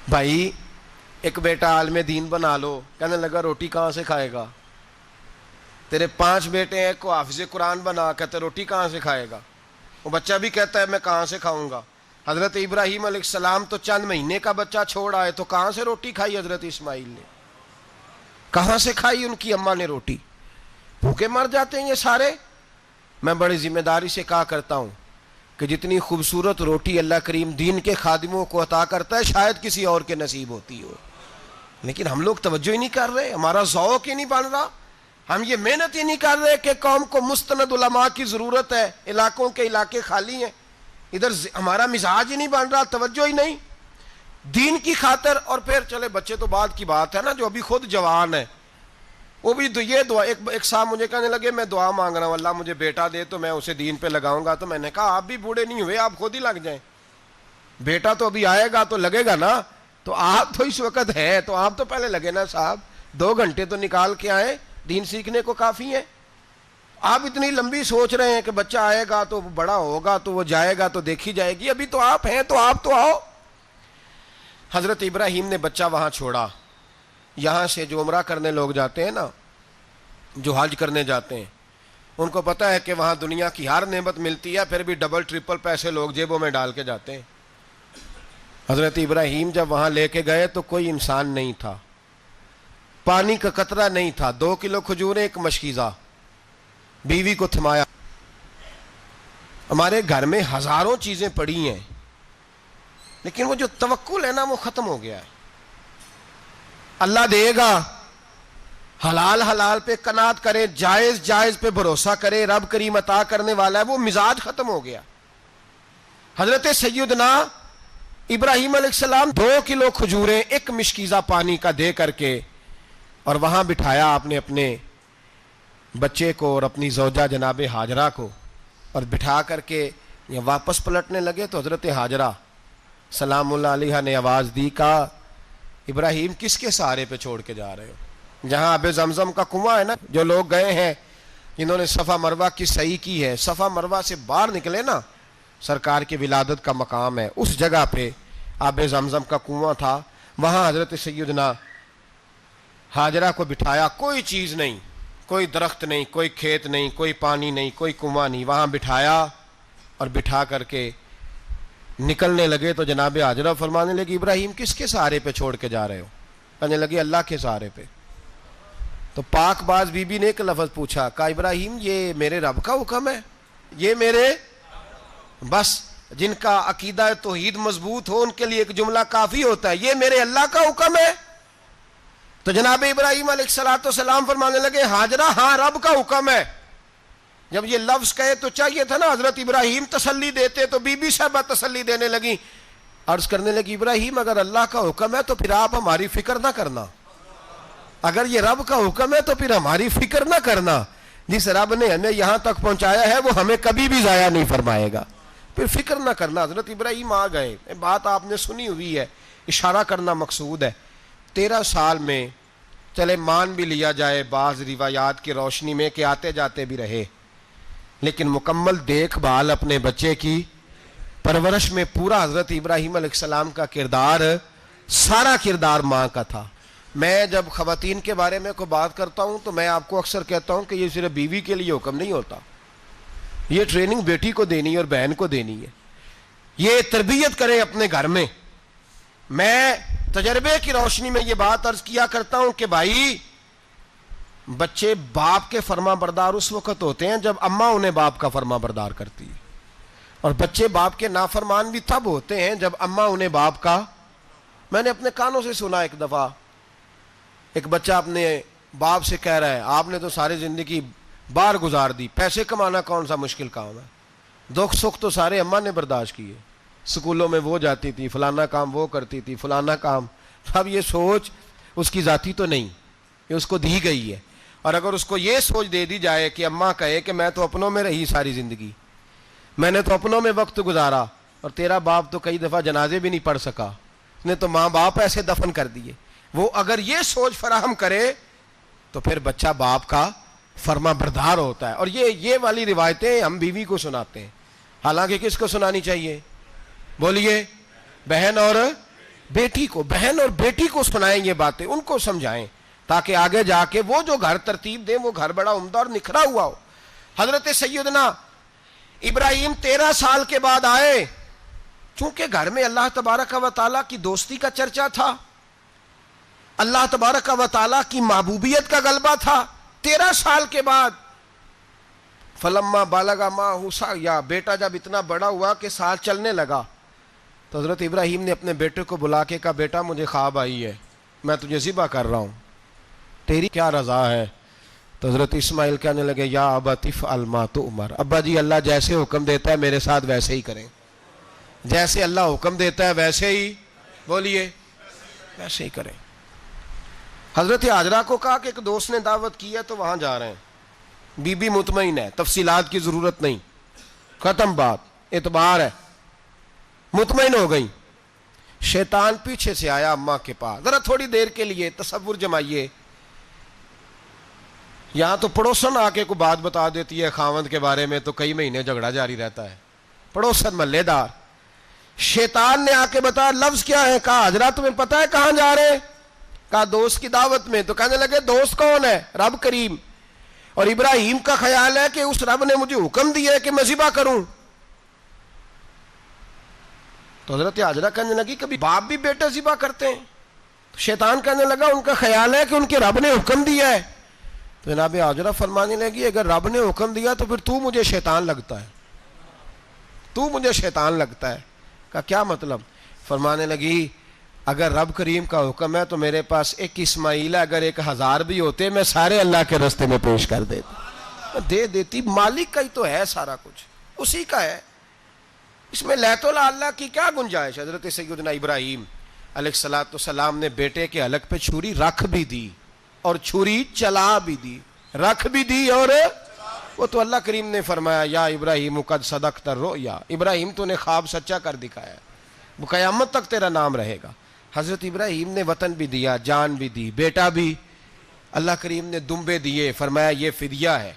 Speaker 1: بھائی ایک بیٹا عالم دین بنا لو، کہنے لگا روٹی کہاں سے کھائے گا؟ تیرے 5 بیٹے ہیں، کو حافظ قرآن بنا، کہتے روٹی کہاں سے کھائے گا؟ وہ بچہ بھی کہتا ہے میں کہاں سے کھاؤں گا؟ حضرت ابراہیم علیہ السلام تو چند مہینے کا بچہ چھوڑ آئے، تو کہاں سے روٹی کھائی حضرت اسماعیل نے؟ کہاں سے کھائی ان کی اماں نے روٹی؟ بھوکے مر جاتے ہیں یہ سارے۔ میں بڑی ذمہ داری سے کہا کرتا ہوں کہ جتنی خوبصورت روٹی اللہ کریم دین کے خادموں کو عطا کرتا ہے شاید کسی اور کے نصیب ہوتی ہو، لیکن ہم لوگ توجہ ہی نہیں کر رہے، ہمارا ذوق ہی نہیں بن رہا، ہم یہ محنت ہی نہیں کر رہے کہ قوم کو مستند علماء کی ضرورت ہے، علاقوں کے علاقے خالی ہیں، ادھر ہمارا مزاج ہی نہیں بن رہا، توجہ ہی نہیں دین کی خاطر۔ اور پھر چلے بچے تو بعد کی بات ہے نا، جو ابھی خود جوان ہے وہ بھی یہ دعا، ایک صاحب مجھے کہنے لگے میں دعا مانگ رہا ہوں اللہ مجھے بیٹا دے تو میں اسے دین پہ لگاؤں گا، تو میں نے کہا آپ بھی بوڑھے نہیں ہوئے، آپ خود ہی لگ جائیں، بیٹا تو ابھی آئے گا تو لگے گا نا، تو آپ تو اس وقت ہے تو آپ تو پہلے لگے نا صاحب، 2 گھنٹے تو نکال کے آئے، دین سیکھنے کو کافی ہے۔ آپ اتنی لمبی سوچ رہے ہیں کہ بچہ آئے گا تو بڑا ہوگا تو وہ جائے گا تو دیکھی جائے گی، ابھی تو آپ ہیں تو آپ تو آؤ۔ حضرت ابراہیم نے بچہ وہاں چھوڑا۔ یہاں سے جو عمرہ کرنے لوگ جاتے ہیں نا، جو حج کرنے جاتے ہیں، ان کو پتہ ہے کہ وہاں دنیا کی ہر نعمت ملتی ہے، پھر بھی ڈبل ٹرپل پیسے لوگ جیبوں میں ڈال کے جاتے ہیں۔ حضرت ابراہیم جب وہاں لے کے گئے تو کوئی انسان نہیں تھا، پانی کا قطرہ نہیں تھا، 2 کلو کھجوریں، ایک مشکیزہ، بیوی کو تھمایا۔ ہمارے گھر میں ہزاروں چیزیں پڑی ہیں، لیکن وہ جو توکل ہے نا وہ ختم ہو گیا ہے۔ اللہ دے گا، حلال حلال پہ قناعت کرے، جائز جائز پہ بھروسہ کرے، رب کریم عطا کرنے والا ہے، وہ مزاج ختم ہو گیا۔ حضرت سیدنا ابراہیم علیہ السلام 2 کلو کھجوریں، ایک مشکیزہ پانی کا دے کر کے، اور وہاں بٹھایا آپ نے اپنے بچے کو اور اپنی زوجہ جناب ہاجرہ کو، اور بٹھا کر کے واپس پلٹنے لگے تو حضرت ہاجرہ سلام اللہ علیہ نے آواز دی، کہا ابراہیم کس کے سہارے پہ چھوڑ کے جا رہے ہو؟ جہاں آب زمزم کا کنواں ہے نا، جو لوگ گئے ہیں جنہوں نے صفا مروہ کی صحیح کی ہے، صفا مروہ سے باہر نکلے نا، سرکار کی ولادت کا مقام ہے، اس جگہ پہ آب زمزم کا کنواں تھا، وہاں حضرت سیدنا ہاجرہ کو بٹھایا، کوئی چیز نہیں، کوئی درخت نہیں، کوئی کھیت نہیں، کوئی پانی نہیں، کوئی کنواں نہیں، وہاں بٹھایا اور بٹھا کر کے نکلنے لگے تو جناب ہاجرہ فرمانے لگی ابراہیم کس کے سہارے پہ چھوڑ کے جا رہے ہو؟ کہنے لگی اللہ کے سہارے پہ۔ تو پاک باز بی بی نے ایک لفظ پوچھا، کہا ابراہیم یہ میرے رب کا حکم ہے، یہ میرے بس جن کا عقیدہ توحید مضبوط ہو ان کے لیے ایک جملہ کافی ہوتا ہے، یہ میرے اللہ کا حکم ہے۔ تو جناب ابراہیم علیہ السلام فرمانے لگے ہاجرہ ہاں رب کا حکم ہے۔ جب یہ لفظ کہے تو چاہیے تھا نا حضرت ابراہیم تسلی دیتے، تو بی بی صاحبہ تسلی دینے لگی، عرض کرنے لگی ابراہیم اگر اللہ کا حکم ہے تو پھر آپ ہماری فکر نہ کرنا، اگر یہ رب کا حکم ہے تو پھر ہماری فکر نہ کرنا، جس رب نے ہمیں یہاں تک پہنچایا ہے وہ ہمیں کبھی بھی ضائع نہیں فرمائے گا، پھر فکر نہ کرنا۔ حضرت ابراہیم آ گئے، بات آپ نے سنی ہوئی ہے، اشارہ کرنا مقصود ہے۔ 13 سال میں چلے مان بھی لیا جائے بعض روایات کی روشنی میں کہ آتے جاتے بھی رہے، لیکن مکمل دیکھ بھال اپنے بچے کی پرورش میں پورا حضرت ابراہیم علیہ السلام کا کردار، سارا کردار ماں کا تھا۔ میں جب خواتین کے بارے میں کوئی بات کرتا ہوں تو میں آپ کو اکثر کہتا ہوں کہ یہ صرف بیوی کے لیے حکم نہیں ہوتا، یہ ٹریننگ بیٹی کو دینی ہے اور بہن کو دینی ہے، یہ تربیت کریں اپنے گھر میں۔ میں تجربے کی روشنی میں یہ بات عرض کیا کرتا ہوں کہ بھائی بچے باپ کے فرما بردار اس وقت ہوتے ہیں جب اماں انہیں باپ کا فرما بردار کرتی ہے، اور بچے باپ کے نافرمان بھی تب ہوتے ہیں جب اماں انہیں باپ کا۔ میں نے اپنے کانوں سے سنا ایک دفعہ ایک بچہ اپنے باپ سے کہہ رہا ہے آپ نے تو ساری زندگی باہر گزار دی، پیسے کمانا کون سا مشکل کام ہے، دکھ سکھ تو سارے اماں نے برداشت کیے، سکولوں میں وہ جاتی تھی، فلانا کام وہ کرتی تھی، فلانا کام۔ اب یہ سوچ اس کی ذاتی تو نہیں، یہ اس کو دی گئی ہے، اور اگر اس کو یہ سوچ دے دی جائے کہ اماں کہے کہ میں تو اپنوں میں رہی ساری زندگی، میں نے تو اپنوں میں وقت گزارا، اور تیرا باپ تو کئی دفعہ جنازے بھی نہیں پڑھ سکا، اس نے تو ماں باپ ایسے دفن کر دیے، وہ اگر یہ سوچ فراہم کرے تو پھر بچہ باپ کا فرما بردار ہوتا ہے۔ اور یہ والی روایتیں ہم بیوی کو سناتے ہیں، حالانکہ کس کو سنانی چاہیے؟ بولیے، بہن اور بیٹی کو، بہن اور بیٹی کو سنائیں یہ باتیں، ان کو سمجھائیں تاکہ آگے جا کے وہ جو گھر ترتیب دیں وہ گھر بڑا عمدہ اور نکھرا ہوا ہو۔ حضرت سیدنا ابراہیم 13 سال کے بعد آئے، چونکہ گھر میں اللہ تبارک و تعالیٰ کی دوستی کا چرچا تھا، اللہ تبارک و تعالیٰ کی محبوبیت کا غلبہ تھا۔ 13 سال کے بعد فلما بالغ معہ سعیا، بیٹا جب اتنا بڑا ہوا کہ ساتھ چلنے لگا تو حضرت ابراہیم نے اپنے بیٹے کو بلا کے کہا بیٹا مجھے خواب آئی ہے، میں تجھے ذبح کر رہا ہوں، تیری کیا رضا ہے؟ تو حضرت اسماعیل کہنے لگے یا ابت افعل ما تؤمر، ابا جی اللہ جیسے حکم دیتا ہے میرے ساتھ ویسے ہی کریں، جیسے اللہ حکم دیتا ہے ویسے ہی، بولیے، ویسے ہی کریں۔ حضرت ہاجرہ کو کہا کہ ایک دوست نے دعوت کی ہے تو وہاں جا رہے ہیں، بی بی مطمئن ہے، تفصیلات کی ضرورت نہیں، ختم بات، اعتبار ہے، مطمئن ہو گئی۔ شیطان پیچھے سے آیا اماں کے پاس، ذرا تھوڑی دیر کے لیے تصور جمائیے، یہاں تو پڑوسن آ کے کوئی بات بتا دیتی ہے خاوند کے بارے میں تو کئی مہینے جھگڑا جاری رہتا ہے، پڑوسن محلے دار۔ شیطان نے آ کے بتایا لفظ کیا ہے؟ کہا حضرہ تمہیں پتا ہے کہاں جا رہے؟ کہا دوست کی دعوت میں۔ تو کہنے لگے دوست کون ہے؟ رب کریم، اور ابراہیم کا خیال ہے کہ اس رب نے مجھے حکم دیا ہے کہ میں ذبح کروں۔ تو حضرت ہاجرہ کہنے لگی کبھی باپ بھی بیٹا ذبح کرتے ہیں؟ تو شیطان کہنے لگا ان کا خیال ہے کہ ان کے رب نے حکم دیا ہے۔ تو جناب ہاجرہ فرمانے لگی اگر رب نے حکم دیا تو پھر تو مجھے شیطان لگتا ہے، تو مجھے شیطان لگتا ہے۔ کہا کیا مطلب؟ فرمانے لگی اگر رب کریم کا حکم ہے تو میرے پاس ایک اسماعیل ہے، اگر 1000 بھی ہوتے میں سارے اللہ کے راستے میں پیش کر دیتا، دے دیتی، مالک کا ہی تو ہے سارا کچھ، اسی کا ہے، اس میں لیت اللہ کی کیا گنجائش؟ حضرت سیدنا ابراہیم علیہ السلام نے بیٹے کے حلق پہ چھری رکھ بھی دی اور چھری چلا بھی دی، رکھ بھی دی، اور وہ تو اللہ کریم نے فرمایا یا ابراہیم قد صدقت الرؤیا، ابراہیم تو نے خواب سچا کر دکھایا، وہ قیامت تک تیرا نام رہے گا۔ حضرت ابراہیم نے وطن بھی دیا، جان بھی دی، بیٹا بھی، اللہ کریم نے دمبے دیے، فرمایا یہ فدیہ ہے۔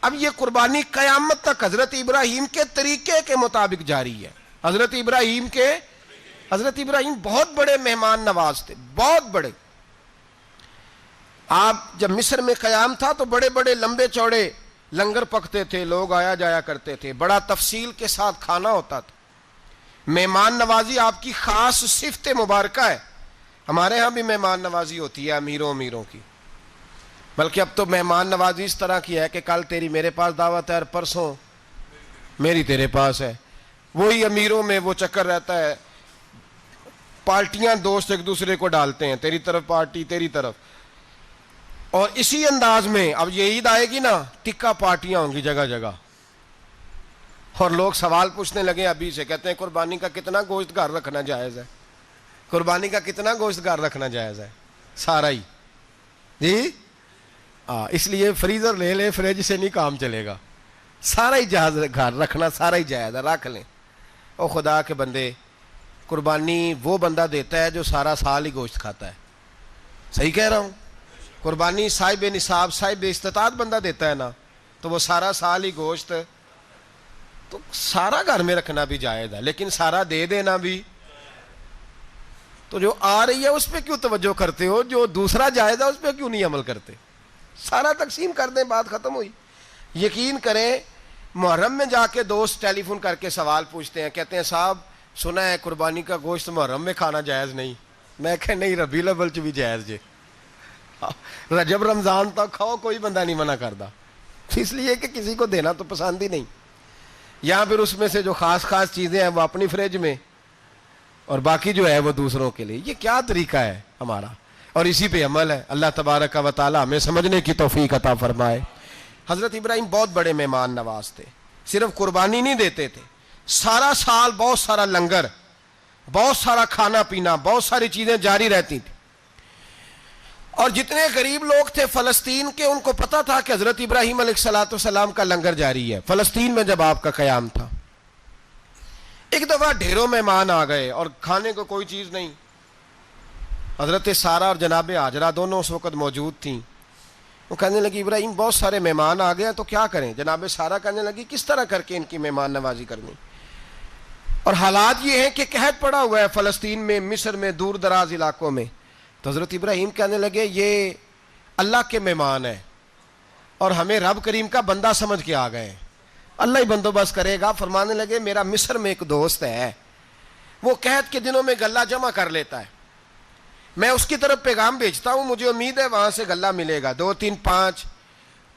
Speaker 1: اب یہ قربانی قیامت تک حضرت ابراہیم کے طریقے کے مطابق جاری ہے. حضرت ابراہیم بہت بڑے مہمان نواز تھے, بہت بڑے. آپ جب مصر میں قیام تھا تو بڑے بڑے لمبے چوڑے لنگر پکتے تھے, لوگ آیا جایا کرتے تھے, بڑا تفصیل کے ساتھ کھانا ہوتا تھا. مہمان نوازی آپ کی خاص صفت مبارکہ ہے. ہمارے ہاں بھی مہمان نوازی ہوتی ہے امیروں کی, بلکہ اب تو مہمان نوازی اس طرح کی ہے کہ کل تیری میرے پاس دعوت ہے اور پرسوں میری تیرے پاس ہے. وہی امیروں میں وہ چکر رہتا ہے, پارٹیاں دوست ایک دوسرے کو ڈالتے ہیں, تیری طرف پارٹی تیری طرف. اور اسی انداز میں اب یہ عید آئے گی نا, ٹکا پارٹیاں ہوں گی جگہ جگہ. اور لوگ سوال پوچھنے لگے ابھی سے, کہتے ہیں قربانی کا کتنا گوشت گھر رکھنا جائز ہے, قربانی کا کتنا گوشت گھر رکھنا جائز ہے؟ سارا ہی جی. اس لیے فریزر لے لے, فریج سے نہیں کام چلے گا. سارا ہی جہاز گھر رکھنا سارا ہی جائز ہے, رکھ لیں. او خدا کے بندے, قربانی وہ بندہ دیتا ہے جو سارا سال ہی گوشت کھاتا ہے. صحیح کہہ رہا ہوں؟ قربانی صاحب نصاب صاحب استطاعت بندہ دیتا ہے نا, تو وہ سارا سال ہی گوشت, تو سارا گھر میں رکھنا بھی جائز ہے, لیکن سارا دے دینا بھی. تو جو آ رہی ہے اس پہ کیوں توجہ کرتے ہو, جو دوسرا جائز ہے اس پہ کیوں نہیں عمل کرتے؟ سارا تقسیم کر دیں, بات ختم ہوئی. یقین کریں, محرم میں جا کے دوست ٹیلی فون کر کے سوال پوچھتے ہیں, کہتے ہیں صاحب سنا ہے قربانی کا گوشت محرم میں کھانا جائز نہیں. میں کہ نہیں, ربیع الاول چ بھی جائز جے, رجب رمضان تک کھاؤ, کوئی بندہ نہیں منع کرتا. اس لیے کہ کسی کو دینا تو پسند ہی نہیں. یا پھر اس میں سے جو خاص چیزیں ہیں وہ اپنی فریج میں, اور باقی جو ہے وہ دوسروں کے لیے. یہ کیا طریقہ ہے ہمارا؟ اور اسی پہ عمل ہے. اللہ تبارک و تعالی ہمیں سمجھنے کی توفیق عطا فرمائے. حضرت ابراہیم بہت بڑے مہمان نواز تھے. صرف قربانی نہیں دیتے تھے, سارا سال بہت سارا لنگر, بہت سارا کھانا پینا, بہت ساری چیزیں جاری رہتی تھیں. اور جتنے غریب لوگ تھے فلسطین کے, ان کو پتا تھا کہ حضرت ابراہیم علیہ السلام کا لنگر جاری ہے. فلسطین میں جب آپ کا قیام تھا, ایک دفعہ ڈھیروں مہمان آ گئے اور کھانے کو کوئی چیز نہیں. حضرت سارہ اور جناب ہاجرہ دونوں اس وقت موجود تھیں. وہ کہنے لگی ابراہیم بہت سارے مہمان آ گئے ہیں تو کیا کریں؟ جناب سارہ کہنے لگی کس طرح کر کے ان کی مہمان نوازی کرنی. اور حالات یہ ہیں کہ قحط پڑا ہوا ہے فلسطین میں, مصر میں, دور دراز علاقوں میں. تو حضرت ابراہیم کہنے لگے یہ اللہ کے مہمان ہیں اور ہمیں رب کریم کا بندہ سمجھ کے آ گئے, اللہ ہی بندوبست کرے گا. فرمانے لگے میرا مصر میں ایک دوست ہے, وہ قحط کے دنوں میں غلہ جمع کر لیتا ہے, میں اس کی طرف پیغام بھیجتا ہوں, مجھے امید ہے وہاں سے غلہ ملے گا. 2-3-5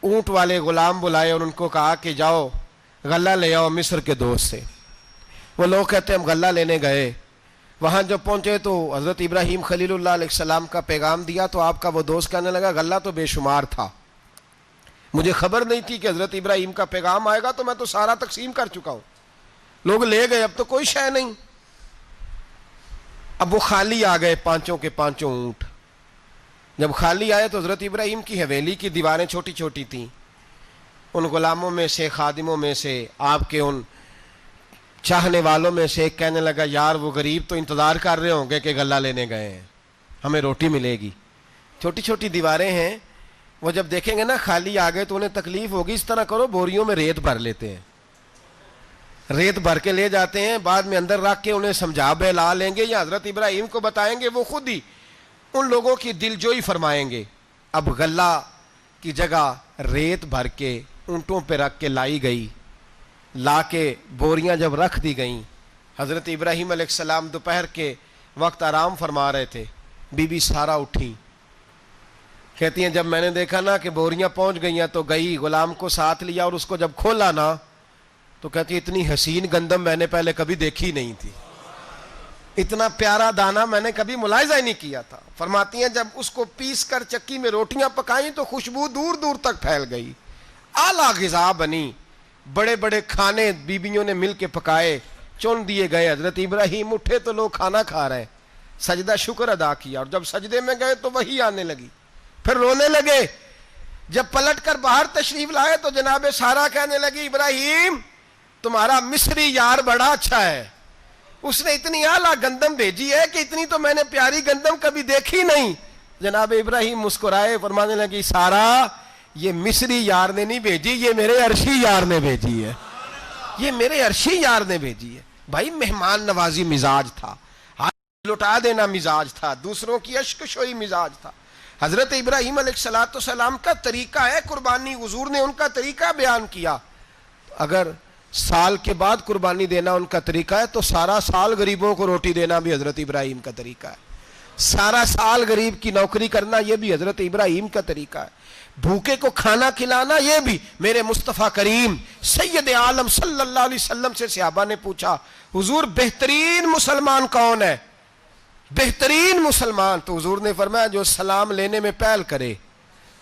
Speaker 1: اونٹ والے غلام بلائے اور ان کو کہا کہ جاؤ غلہ لے آؤ مصر کے دوست سے. وہ لوگ کہتے ہیں ہم غلہ لینے گئے, وہاں جب پہنچے تو حضرت ابراہیم خلیل اللہ علیہ السلام کا پیغام دیا تو آپ کا وہ دوست کہنے لگا غلہ تو بے شمار تھا, مجھے خبر نہیں تھی کہ حضرت ابراہیم کا پیغام آئے گا, تو میں تو سارا تقسیم کر چکا ہوں, لوگ لے گئے, اب تو کوئی شے نہیں. اب وہ خالی آ گئے 5 کے 5 اونٹ. جب خالی آئے تو حضرت ابراہیم کی حویلی کی دیواریں چھوٹی چھوٹی تھیں. ان غلاموں میں سے, خادموں میں سے, آپ کے ان چاہنے والوں میں سے ایک کہنے لگا یار وہ غریب تو انتظار کر رہے ہوں گے کہ غلہ لینے گئے ہیں, ہمیں روٹی ملے گی. چھوٹی چھوٹی دیواریں ہیں, وہ جب دیکھیں گے نا خالی آ گئے تو انہیں تکلیف ہوگی. اس طرح کرو بوریوں میں ریت بھر لیتے ہیں, ریت بھر کے لے جاتے ہیں, بعد میں اندر رکھ کے انہیں سمجھا بہلا لیں گے یا حضرت ابراہیم کو بتائیں گے, وہ خود ہی ان لوگوں کی دل جوئی فرمائیں گے. اب غلہ کی جگہ ریت بھر کے اونٹوں پہ رکھ کے لائی گئی. لا کے بوریاں جب رکھ دی گئیں, حضرت ابراہیم علیہ السلام دوپہر کے وقت آرام فرما رہے تھے. بی بی سارہ اٹھی, کہتی ہیں جب میں نے دیکھا نا کہ بوریاں پہنچ گئی ہیں تو گئی, غلام کو ساتھ لیا اور اس کو جب کھولا نا تو کہتی اتنی حسین گندم میں نے پہلے کبھی دیکھی نہیں تھی, اتنا پیارا دانہ میں نے کبھی ملاحظہ ہی نہیں کیا تھا. فرماتی ہیں جب اس کو پیس کر چکی میں روٹیاں پکائیں تو خوشبو دور دور تک پھیل گئی, اعلیٰ غذا بنی, بڑے بڑے کھانے بیبیوں نے مل کے پکائے, چن دیے گئے. حضرت ابراہیم اٹھے تو لوگ کھانا کھا رہے ہیں, سجدہ شکر ادا کیا, اور جب سجدے میں گئے تو وہی آنے لگی, پھر رونے لگے. جب پلٹ کر باہر تشریف لائے تو جناب سارہ کہنے لگی ابراہیم تمہارا مصری یار بڑا اچھا ہے, اس نے اتنی اعلیٰ گندم بھیجی ہے کہ اتنی تو میں نے پیاری گندم کبھی دیکھی نہیں. جناب ابراہیم مسکرائے, فرمانے لگی سارہ یہ مصری یار نے نہیں بھیجی، یہ میرے عرشی یار نے بھیجی ہے، یہ میرے عرشی یار نے بھیجی ہے۔ بھائی مہمان نوازی مزاج تھا، ہاتھ لٹا دینا مزاج تھا، دوسروں کی اشک شوئی مزاج تھا۔ حضرت ابراہیم علیہ السلام کا طریقہ ہے قربانی، حضور نے ان کا طریقہ بیان کیا۔ اگر سال کے بعد قربانی دینا ان کا طریقہ ہے تو سارا سال غریبوں کو روٹی دینا بھی حضرت ابراہیم کا طریقہ ہے، سارا سال غریب کی نوکری کرنا یہ بھی حضرت ابراہیم کا طریقہ ہے، بھوکے کو کھانا کھلانا یہ بھی۔ میرے مصطفیٰ کریم سید عالم صلی اللہ علیہ وسلم سے صحابہ نے پوچھا حضور بہترین مسلمان کون ہے؟ بہترین مسلمان؟ تو حضور نے فرمایا جو سلام لینے میں پہل کرے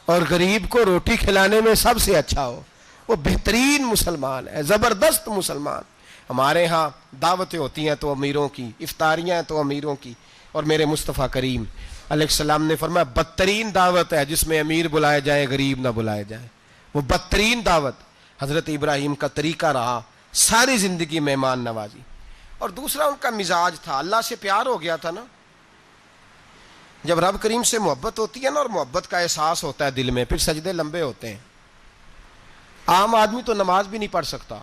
Speaker 1: اور غریب کو روٹی کھلانے میں سب سے اچھا ہو، وہ بہترین مسلمان ہے، زبردست مسلمان۔ ہمارے ہاں دعوتیں ہوتی ہیں تو امیروں کی، افطاریاں ہیں تو امیروں کی، اور میرے مصطفیٰ کریم علیہ السلام نے فرمایا بدترین دعوت ہے جس میں امیر بلائے جائیں غریب نہ بلائے جائیں، وہ بدترین دعوت حضرت ابراہیم کا طریقہ رہا، ساری زندگی مہمان نوازی۔ اور دوسرا ان کا مزاج تھا، اللہ سے پیار ہو گیا تھا نا، جب رب کریم سے محبت ہوتی ہے نا اور محبت کا احساس ہوتا ہے دل میں، پھر سجدے لمبے ہوتے ہیں۔ عام آدمی تو نماز بھی نہیں پڑھ سکتا،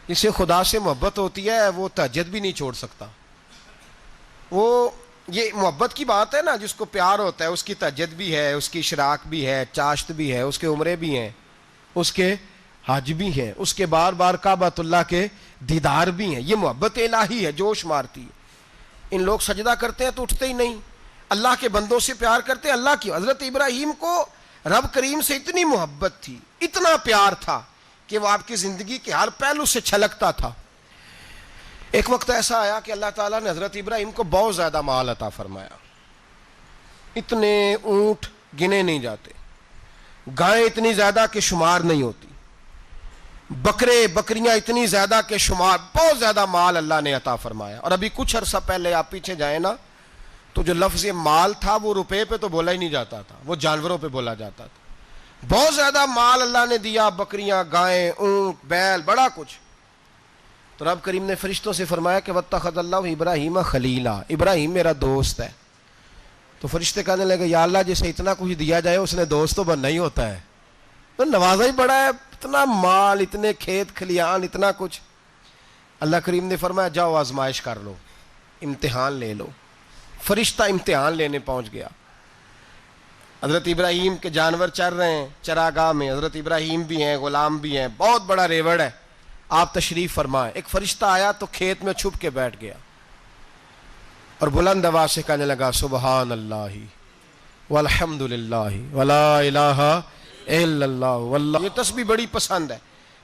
Speaker 1: جس سے خدا سے محبت ہوتی ہے وہ تہجد بھی نہیں چھوڑ سکتا۔ وہ یہ محبت کی بات ہے نا، جس کو پیار ہوتا ہے اس کی تہجد بھی ہے، اس کی اشراق بھی ہے، چاشت بھی ہے، اس کے عمرے بھی ہیں، اس کے حج بھی ہیں، اس کے بار بار کعبۃ اللہ کے دیدار بھی ہیں۔ یہ محبت الہی ہے، جوش مارتی ہے۔ ان لوگ سجدہ کرتے ہیں تو اٹھتے ہی نہیں، اللہ کے بندوں سے پیار کرتے ہیں، اللہ کی۔ حضرت ابراہیم کو رب کریم سے اتنی محبت تھی، اتنا پیار تھا کہ وہ آپ کی زندگی کے ہر پہلو سے چھلکتا تھا۔ ایک وقت ایسا آیا کہ اللہ تعالیٰ نے حضرت ابراہیم کو بہت زیادہ مال عطا فرمایا، اتنے اونٹ گنے نہیں جاتے، گائیں اتنی زیادہ کہ شمار نہیں ہوتی، بکرے بکریاں اتنی زیادہ کہ شمار، بہت زیادہ مال اللہ نے عطا فرمایا۔ اور ابھی کچھ عرصہ پہلے آپ پیچھے جائیں نا تو جو لفظ مال تھا وہ روپے پہ تو بولا ہی نہیں جاتا تھا، وہ جانوروں پہ بولا جاتا تھا۔ بہت زیادہ مال اللہ نے دیا، بکریاں، گائیں، اونٹ، بیل، بڑا کچھ۔ تو رب کریم نے فرشتوں سے فرمایا کہ وَاتَّخَذَ اللَّهُ ابراہیم خلیلا، ابراہیم میرا دوست ہے۔ تو فرشتے کہنے لگے یا اللہ جسے اتنا کچھ دیا جائے اس نے دوست تو بننا ہی ہوتا ہے، تو نوازا ہی بڑا ہے، اتنا مال، اتنے کھیت کھلیان، اتنا کچھ۔ اللہ کریم نے فرمایا جاؤ آزمائش کر لو، امتحان لے لو۔ فرشتہ امتحان لینے پہنچ گیا۔ حضرت ابراہیم کے جانور چر رہے ہیں چراگاہ میں، حضرت ابراہیم بھی ہیں، غلام بھی ہیں، بہت بڑا ریوڑ ہے، آپ تشریف فرمائیں۔ ایک فرشتہ آیا تو کھیت میں چھپ کے بیٹھ گیا اور بلند آواز سے کہنے لگا سبحان اللہ والحمد للہ ولا الہ الا اللہ واللہ۔ یہ تسبیح بڑی پسند ہے،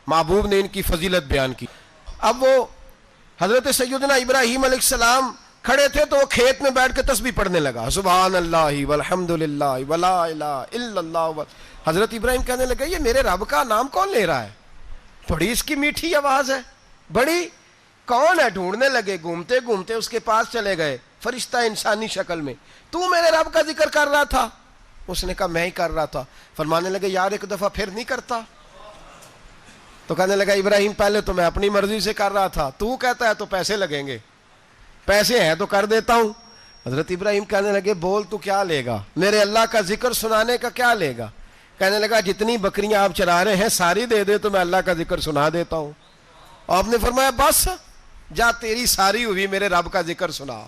Speaker 1: محبوب نے ان کی فضیلت بیان کی۔ اب وہ حضرت سیدنا ابراہیم علیہ السلام کھڑے تھے تو وہ کھیت میں بیٹھ کے تسبیح پڑھنے لگا، سبحان اللہ والحمد للہ ولا الہ الا اللہ۔ حضرت ابراہیم کہنے لگے یہ میرے رب کا نام کون لے رہا ہے؟ بڑی اس کی میٹھی آواز ہے، بڑی، کون ہے؟ ڈھونڈنے لگے، گھومتے گھومتے اس کے پاس چلے گئے، فرشتہ انسانی شکل میں، تو میرے رب کا ذکر کر رہا تھا؟ اس نے کہا میں ہی کر رہا تھا۔ فرمانے لگے یار ایک دفعہ پھر نہیں کرتا؟ تو کہنے لگا ابراہیم پہلے تو میں اپنی مرضی سے کر رہا تھا، تو کہتا ہے تو پیسے لگیں گے، پیسے ہیں تو کر دیتا ہوں۔ حضرت ابراہیم کہنے لگے بول تو کیا لے گا، میرے اللہ کا ذکر سنانے کا کیا لے گا؟ کہنے لگا جتنی بکریاں آپ چرا رہے ہیں ساری دے دے تو میں اللہ کا ذکر سنا دیتا ہوں۔ اور آپ نے فرمایا بس جا تیری ساری ہوئی، میرے رب کا ذکر سنا۔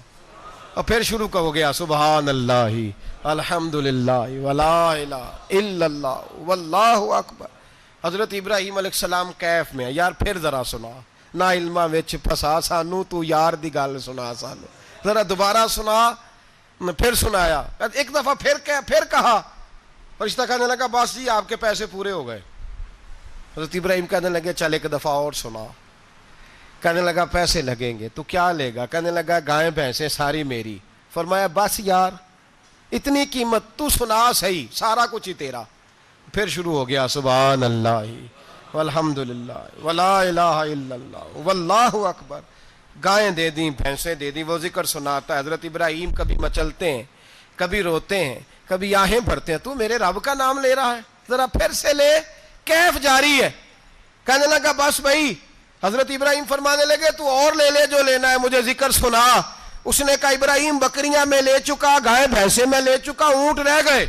Speaker 1: اور پھر شروع ہو گیا سبحان اللہ الحمد للہ ولا الہ الا اللہ واللہ اکبر۔ حضرت ابراہیم علیہ السلام کیف میں یار پھر ذرا سنا، نہ علماں وچ پھسا سانو، تو یار دی گل سنا سانو، ذرا دوبارہ سنا۔ پھر سنایا، ایک دفعہ پھر کہا، فرشتہ کہنے لگا بس جی آپ کے پیسے پورے ہو گئے۔ حضرت ابراہیم کہنے لگے چل ایک دفعہ اور سنا۔ کہنے لگا پیسے لگیں گے، تو کیا لے گا؟ کہنے لگا گائیں بھینسیں ساری میری۔ فرمایا بس یار اتنی قیمت، تو سنا صحیح، سارا کچھ ہی تیرا۔ پھر شروع ہو گیا سبحان اللہ والحمد للہ ولا الہ الا اللہ واللہ اکبر۔ گائیں دے دیں، بھینسیں دے دیں، وہ ذکر سناتا ہے۔ حضرت ابراہیم کبھی مچلتے ہیں، کبھی روتے ہیں، کبھی آہیں بھرتے ہیں، تو میرے رب کا نام لے رہا ہے، ذرا پھر سے لے۔ کیف جاری ہے۔ کہنے لگا بس بھائی۔ حضرت ابراہیم فرمانے لگے تو اور لے لے جو لینا ہے، مجھے ذکر سنا۔ اس نے کہا ابراہیم بکریاں میں لے چکا، گائے بھینسیں میں لے چکا، اونٹ رہ گئے،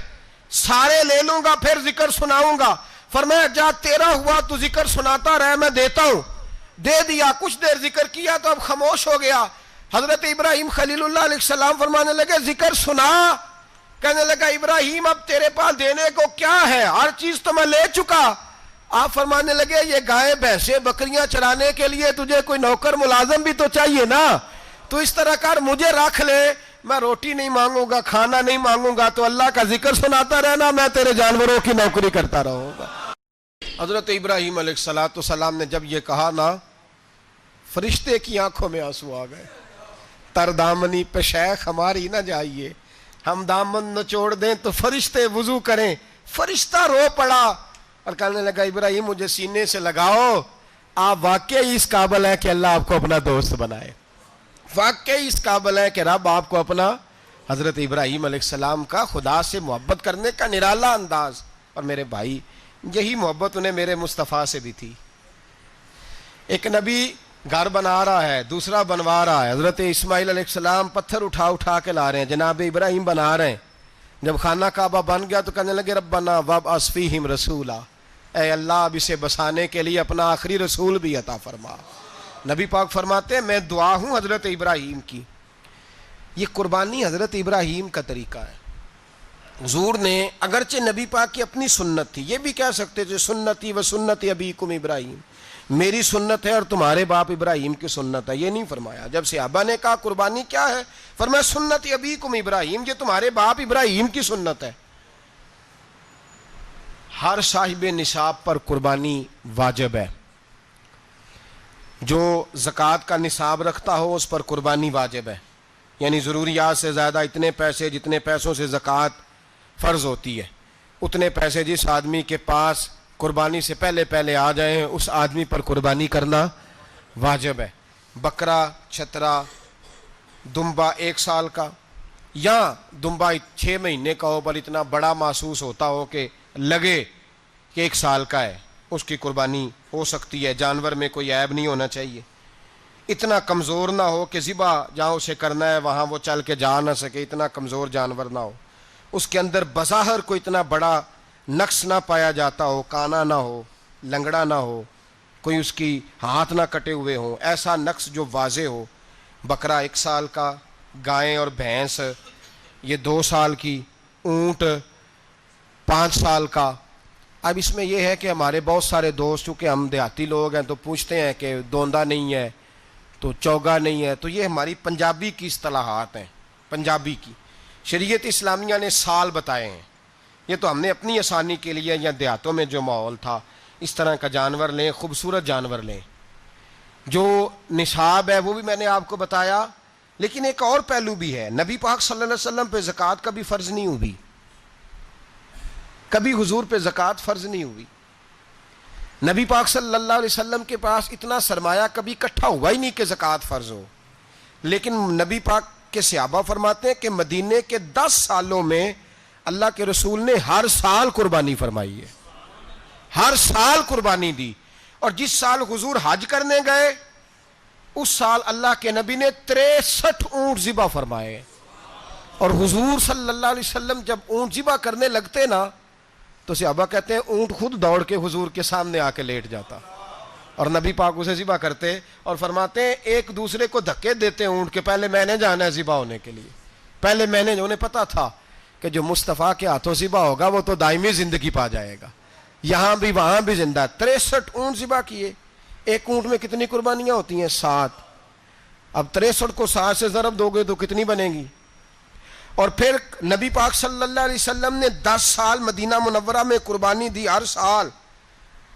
Speaker 1: سارے لے لوں گا پھر ذکر سناؤں گا. فرمایا جا تیرا ہوا تو ذکر سناتا رہے, میں دیتا ہوں. دے دیا, کچھ دیر ذکر کیا تو اب خاموش ہو گیا. حضرت ابراہیم خلیل اللہ علیہ السلام فرمانے لگے ذکر سنا. کہنے لگا ابراہیم اب تیرے پاس دینے کو کیا ہے, ہر چیز تو میں لے چکا. آپ فرمانے لگے یہ گائے بھینسیں بکریاں چرانے کے لیے تجھے کوئی نوکر ملازم بھی تو چاہیے نا, تو اس طرح کر مجھے رکھ لے, میں روٹی نہیں مانگوں گا, کھانا نہیں مانگوں گا, تو اللہ کا ذکر سناتا رہنا, میں تیرے جانوروں کی نوکری کرتا رہوں گا. حضرت ابراہیم علیہ السلام نے جب یہ کہا نا, فرشتے کی آنکھوں میں آنسو آ گئے. تر دامنی پہ شیخ ہماری نہ جائیے, ہم دامن نچوڑ دیں تو فرشتے وضو کریں. فرشتہ رو پڑا اور کہنے لگا ابراہیم مجھے سینے سے لگاؤ, آپ واقعی اس قابل ہیں کہ اللہ آپ کو اپنا دوست بنائے, واقعی اس قابل ہے کہ رب آپ کو اپنا. حضرت ابراہیم علیہ السلام کا خدا سے محبت کرنے کا نرالا انداز. اور میرے بھائی یہی محبت انہیں میرے مصطفیٰ سے بھی تھی. ایک نبی گھر بنا رہا ہے, دوسرا بنوا رہا ہے. حضرت اسماعیل علیہ السلام پتھر اٹھا اٹھا کے لا رہے ہیں, جناب ابراہیم بنا رہے ہیں. جب خانہ کعبہ بن گیا تو کہنے لگے ربنا وابعث فیہم رسولا, اے اللہ اب اسے بسانے کے لیے اپنا آخری رسول بھی عطا فرما. نبی پاک فرماتے ہیں میں دعا ہوں حضرت ابراہیم کی. یہ قربانی حضرت ابراہیم کا طریقہ ہے. حضور نے اگرچہ نبی پاک کی اپنی سنت تھی, یہ بھی کہہ سکتے تھے سنتی و سنت ابیکم ابراہیم, میری سنت ہے اور تمہارے باپ ابراہیم کی سنت ہے. یہ نہیں فرمایا. جب صحابہ نے کہا قربانی کیا ہے, فرمایا سنت ابیکم ابراہیم, یہ تمہارے باپ ابراہیم کی سنت ہے. ہر صاحب نصاب پر قربانی واجب ہے. جو زکوٰۃ کا نصاب رکھتا ہو اس پر قربانی واجب ہے, یعنی ضروریات سے زیادہ اتنے پیسے جتنے پیسوں سے زکوٰۃ فرض ہوتی ہے, اتنے پیسے جس آدمی کے پاس قربانی سے پہلے پہلے آ جائیں اس آدمی پر قربانی کرنا واجب ہے. بکرا, چھترا, دمبا 1 سال کا یا دمبا 6 مہینے کا ہو پر اتنا بڑا محسوس ہوتا ہو کہ لگے کہ 1 سال کا ہے, اس کی قربانی ہو سکتی ہے. جانور میں کوئی عیب نہیں ہونا چاہیے, اتنا کمزور نہ ہو کہ ذبح جہاں اسے کرنا ہے وہاں وہ چل کے جا نہ سکے, اتنا کمزور جانور نہ ہو, اس کے اندر بظاہر کوئی اتنا بڑا نقص نہ پایا جاتا ہو, کانا نہ ہو, لنگڑا نہ ہو, کوئی اس کی ہاتھ نہ کٹے ہوئے ہوں, ایسا نقص جو واضح ہو. بکرا 1 سال کا, گائیں اور بھینس یہ 2 سال کی, اونٹ 5 سال کا. اب اس میں یہ ہے کہ ہمارے بہت سارے دوست چونکہ ہم دیہاتی لوگ ہیں تو پوچھتے ہیں کہ دوندا نہیں ہے تو چوگا نہیں ہے, تو یہ ہماری پنجابی کی اصطلاحات ہیں. پنجابی کی شریعت اسلامیہ نے سال بتائے ہیں, یہ تو ہم نے اپنی آسانی کے لیے یا دیہاتوں میں جو ماحول تھا اس طرح کا جانور لیں, خوبصورت جانور لیں. جو نصاب ہے وہ بھی میں نے آپ کو بتایا, لیکن ایک اور پہلو بھی ہے. نبی پاک صلی اللہ علیہ وسلم پہ زکوٰۃ کبھی فرض نہیں ہوئی, کبھی حضور پہ زکوٰۃ فرض نہیں ہوئی. نبی پاک صلی اللہ علیہ وسلم کے پاس اتنا سرمایہ کبھی اکٹھا ہوا ہی نہیں کہ زکوٰۃ فرض ہو. لیکن نبی پاک کے صحابہ فرماتے ہیں کہ مدینے کے 10 سالوں میں اللہ کے رسول نے ہر سال قربانی فرمائی ہے, ہر سال قربانی دی. اور جس سال حضور حج کرنے گئے اس سال اللہ کے نبی نے 63 اونٹ ذبح فرمائے. اور حضور صلی اللہ علیہ وسلم جب اونٹ ذبح کرنے لگتے نا تو صحابہ کہتے ہیں اونٹ خود دوڑ کے حضور کے سامنے آ کے لیٹ جاتا, اور نبی پاک اسے ذبح کرتے اور فرماتے ہیں ایک دوسرے کو دھکے دیتے اونٹ کے, پہلے میں نے جانا ہے ذبح ہونے کے لیے, پہلے میں نے. انہیں پتا تھا کہ جو مصطفیٰ کے ہاتھوں ذبح ہوگا وہ تو دائمی زندگی پا جائے گا, یہاں بھی وہاں بھی زندہ. 63 اونٹ ذبح کیے. ایک اونٹ میں کتنی قربانیاں ہوتی ہیں؟ 7. اب 63 کو 7 سے ضرب دو گے تو کتنی بنے گی؟ اور پھر نبی پاک صلی اللہ علیہ وسلم نے 10 سال مدینہ منورہ میں قربانی دی, ہر سال.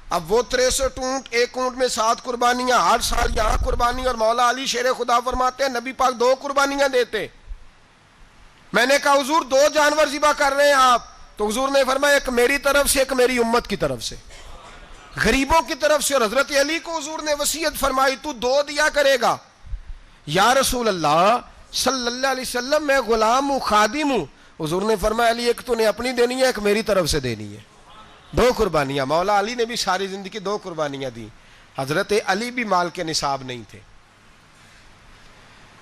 Speaker 1: اب وہ 63 اونٹ, ایک اونٹ میں 7 قربانیاں, ہر سال یہاں قربانی. اور مولا علی شیر خدا فرماتے ہیں نبی پاک 2 قربانیاں دیتے. میں نے کہا حضور 2 جانور ذبح کر رہے ہیں آپ, تو حضور نے فرمایا ایک میری طرف سے ایک میری امت کی طرف سے, غریبوں کی طرف سے. اور حضرت علی کو حضور نے وصیت فرمائی تو 2 دیا کرے گا. یا رسول اللہ صلی اللہ علیہ وسلم میں غلام ہوں, خادم ہوں. حضور نے فرمایا علی ایک تو نے اپنی دینی ہے, ایک میری طرف سے دینی ہے. 2 قربانیاں. مولا علی نے بھی ساری زندگی 2 قربانیاں دی. حضرت علی بھی مال کے نصاب نہیں تھے,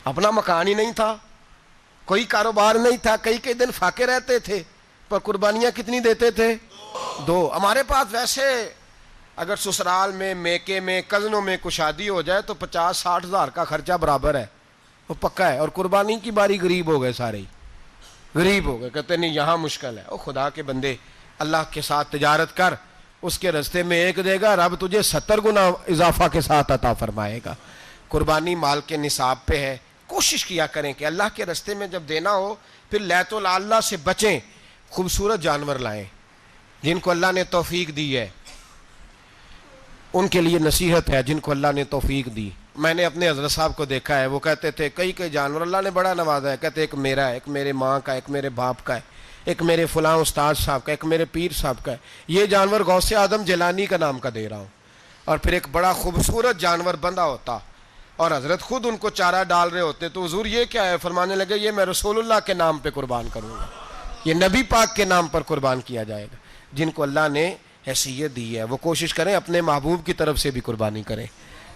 Speaker 1: اپنا مکان ہی نہیں تھا, کوئی کاروبار نہیں تھا, کئی دن فاقے رہتے تھے. پر قربانیاں کتنی دیتے تھے؟ 2۔ ہمارے پاس ویسے اگر سسرال میں، میکے میں، کزنوں میں کچھ شادی ہو جائے تو 50-60 ہزار کا خرچہ برابر ہے، وہ پکا ہے۔ اور قربانی کی باری غریب ہو گئے، سارے ہی غریب ہو گئے، کہتے نہیں یہاں مشکل ہے۔ او خدا کے بندے، اللہ کے ساتھ تجارت کر، اس کے رستے میں 1 دے گا، رب تجھے 70 گنا اضافہ کے ساتھ عطا فرمائے گا۔ قربانی مال کے نصاب پہ ہے، کوشش کیا کریں کہ اللہ کے رستے میں جب دینا ہو پھر لیت اللہ سے بچیں، خوبصورت جانور لائیں۔ جن کو اللہ نے توفیق دی ہے ان کے لیے نصیحت ہے، جن کو اللہ نے توفیق دی۔ میں نے اپنے حضرت صاحب کو دیکھا ہے، وہ کہتے تھے کئی جانور اللہ نے بڑا نوازا ہے، کہتے ایک میرا ہے، ایک میرے ماں کا، ایک میرے باپ کا ہے، ایک میرے فلاں استاد صاحب کا، ایک میرے پیر صاحب کا ہے۔ یہ جانور غوث اعظم جیلانی کا نام کا دے رہا ہوں۔ اور پھر ایک بڑا خوبصورت جانور بندھا ہوتا اور حضرت خود ان کو چارہ ڈال رہے ہوتے، تو حضور یہ کیا ہے؟ فرمانے لگے یہ میں رسول اللہ کے نام پہ قربان کروں گا، یہ نبی پاک کے نام پر قربان کیا جائے گا۔ جن کو اللہ نے حیثیت دی ہے وہ کوشش کریں اپنے محبوب کی طرف سے بھی قربانی کریں،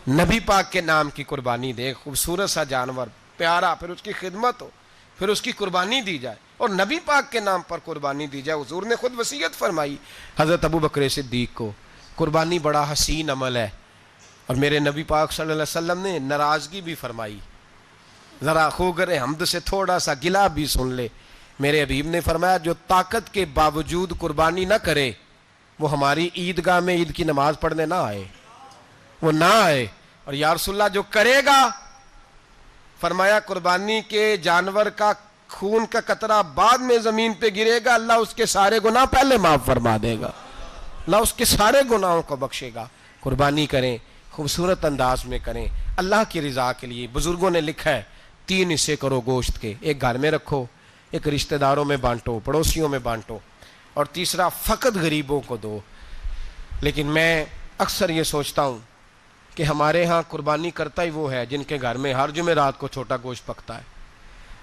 Speaker 1: نبی پاک کے نام کی قربانی دے، خوبصورت سا جانور پیارا، پھر اس کی خدمت ہو، پھر اس کی قربانی دی جائے اور نبی پاک کے نام پر قربانی دی جائے۔ حضور نے خود وصیت فرمائی حضرت ابو بکر صدیق کو، قربانی بڑا حسین عمل ہے، اور میرے نبی پاک صلی اللہ علیہ وسلم نے ناراضگی بھی فرمائی، ذرا خوگر حمد سے تھوڑا سا گلا بھی سن لے۔ میرے حبیب نے فرمایا جو طاقت کے باوجود قربانی نہ کرے وہ ہماری عیدگاہ میں عید کی نماز پڑھنے نہ آئے، وہ نہ آئے۔ اور یا رسول اللہ جو کرے گا، فرمایا قربانی کے جانور کا خون کا قطرہ بعد میں زمین پہ گرے گا، اللہ اس کے سارے گناہ پہلے معاف فرما دے گا، اللہ اس کے سارے گناہوں کو بخشے گا۔ قربانی کریں، خوبصورت انداز میں کریں، اللہ کی رضا کے لیے۔ بزرگوں نے لکھا ہے 3 حصے کرو گوشت کے، ایک گھر میں رکھو، ایک رشتہ داروں میں بانٹو، پڑوسیوں میں بانٹو، اور تیسرا فقط غریبوں کو دو۔ لیکن میں اکثر یہ سوچتا ہوں کہ ہمارے ہاں قربانی کرتا ہی وہ ہے جن کے گھر میں ہر جمعرات کو چھوٹا گوشت پکتا ہے،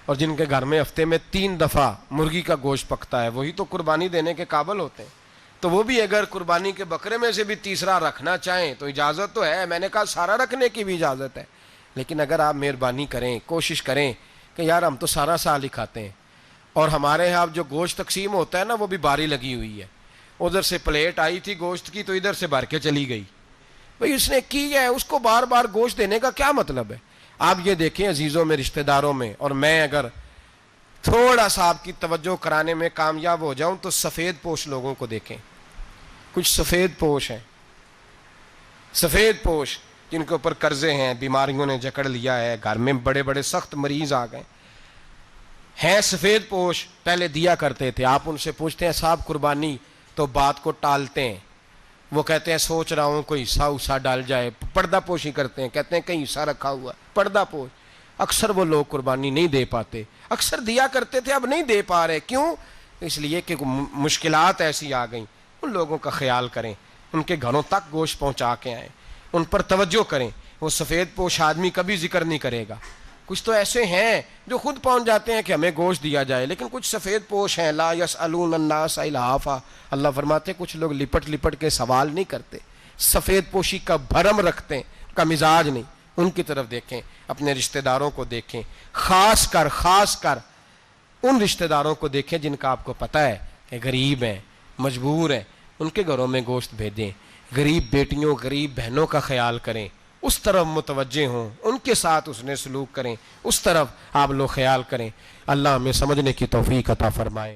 Speaker 1: اور جن کے گھر میں ہفتے میں 3 دفعہ مرغی کا گوشت پکتا ہے، وہی تو قربانی دینے کے قابل ہوتے ہیں۔ تو وہ بھی اگر قربانی کے بکرے میں سے بھی تیسرا رکھنا چاہیں تو اجازت تو ہے، میں نے کہا سارا رکھنے کی بھی اجازت ہے، لیکن اگر آپ مہربانی کریں، کوشش کریں کہ یار ہم تو سارا سال ہی کھاتے ہیں، اور ہمارے یہاں جو گوشت تقسیم ہوتا ہے نا وہ بھی باری لگی ہوئی ہے، ادھر سے پلیٹ آئی تھی گوشت کی تو ادھر سے بھر کے چلی گئی، بھئی اس نے کی ہے، اس کو بار بار گوشت دینے کا کیا مطلب ہے؟ آپ یہ دیکھیں عزیزوں میں، رشتہ داروں میں، اور میں اگر تھوڑا سا آپ کی توجہ کرانے میں کامیاب ہو جاؤں تو سفید پوش لوگوں کو دیکھیں، کچھ سفید پوش ہیں، سفید پوش جن کے اوپر قرضے ہیں، بیماریوں نے جکڑ لیا ہے، گھر میں بڑے بڑے سخت مریض آ گئے ہیں، سفید پوش پہلے دیا کرتے تھے۔ آپ ان سے پوچھتے ہیں صاحب قربانی، تو بات کو ٹالتے ہیں، وہ کہتے ہیں سوچ رہا ہوں کوئی حصہ ڈال جائے، پردہ پوشی کرتے ہیں، کہتے ہیں کہیں حصہ رکھا ہوا ہے، پردہ پوش۔ اکثر وہ لوگ قربانی نہیں دے پاتے، اکثر دیا کرتے تھے اب نہیں دے پا رہے، کیوں؟ اس لیے کہ مشکلات ایسی آ گئیں۔ ان لوگوں کا خیال کریں، ان کے گھروں تک گوشت پہنچا کے آئیں، ان پر توجہ کریں۔ وہ سفید پوش آدمی کبھی ذکر نہیں کرے گا، کچھ تو ایسے ہیں جو خود پہنچ جاتے ہیں کہ ہمیں گوشت دیا جائے، لیکن کچھ سفید پوش ہیں لا یسألون الناس الحافا، اللہ فرماتے ہیں کچھ لوگ لپٹ لپٹ کے سوال نہیں کرتے، سفید پوشی کا بھرم رکھتے ہیں، کا مزاج نہیں۔ ان کی طرف دیکھیں، اپنے رشتہ داروں کو دیکھیں، خاص کر ان رشتہ داروں کو دیکھیں جن کا آپ کو پتہ ہے کہ غریب ہیں، مجبور ہیں، ان کے گھروں میں گوشت بھیجیں۔ غریب بیٹیوں، غریب بہنوں کا خیال کریں، اس طرف متوجہ ہوں، ان کے ساتھ اس نے سلوک کریں، اس طرف آپ لوگ خیال کریں۔ اللہ ہمیں سمجھنے کی توفیق عطا فرمائے۔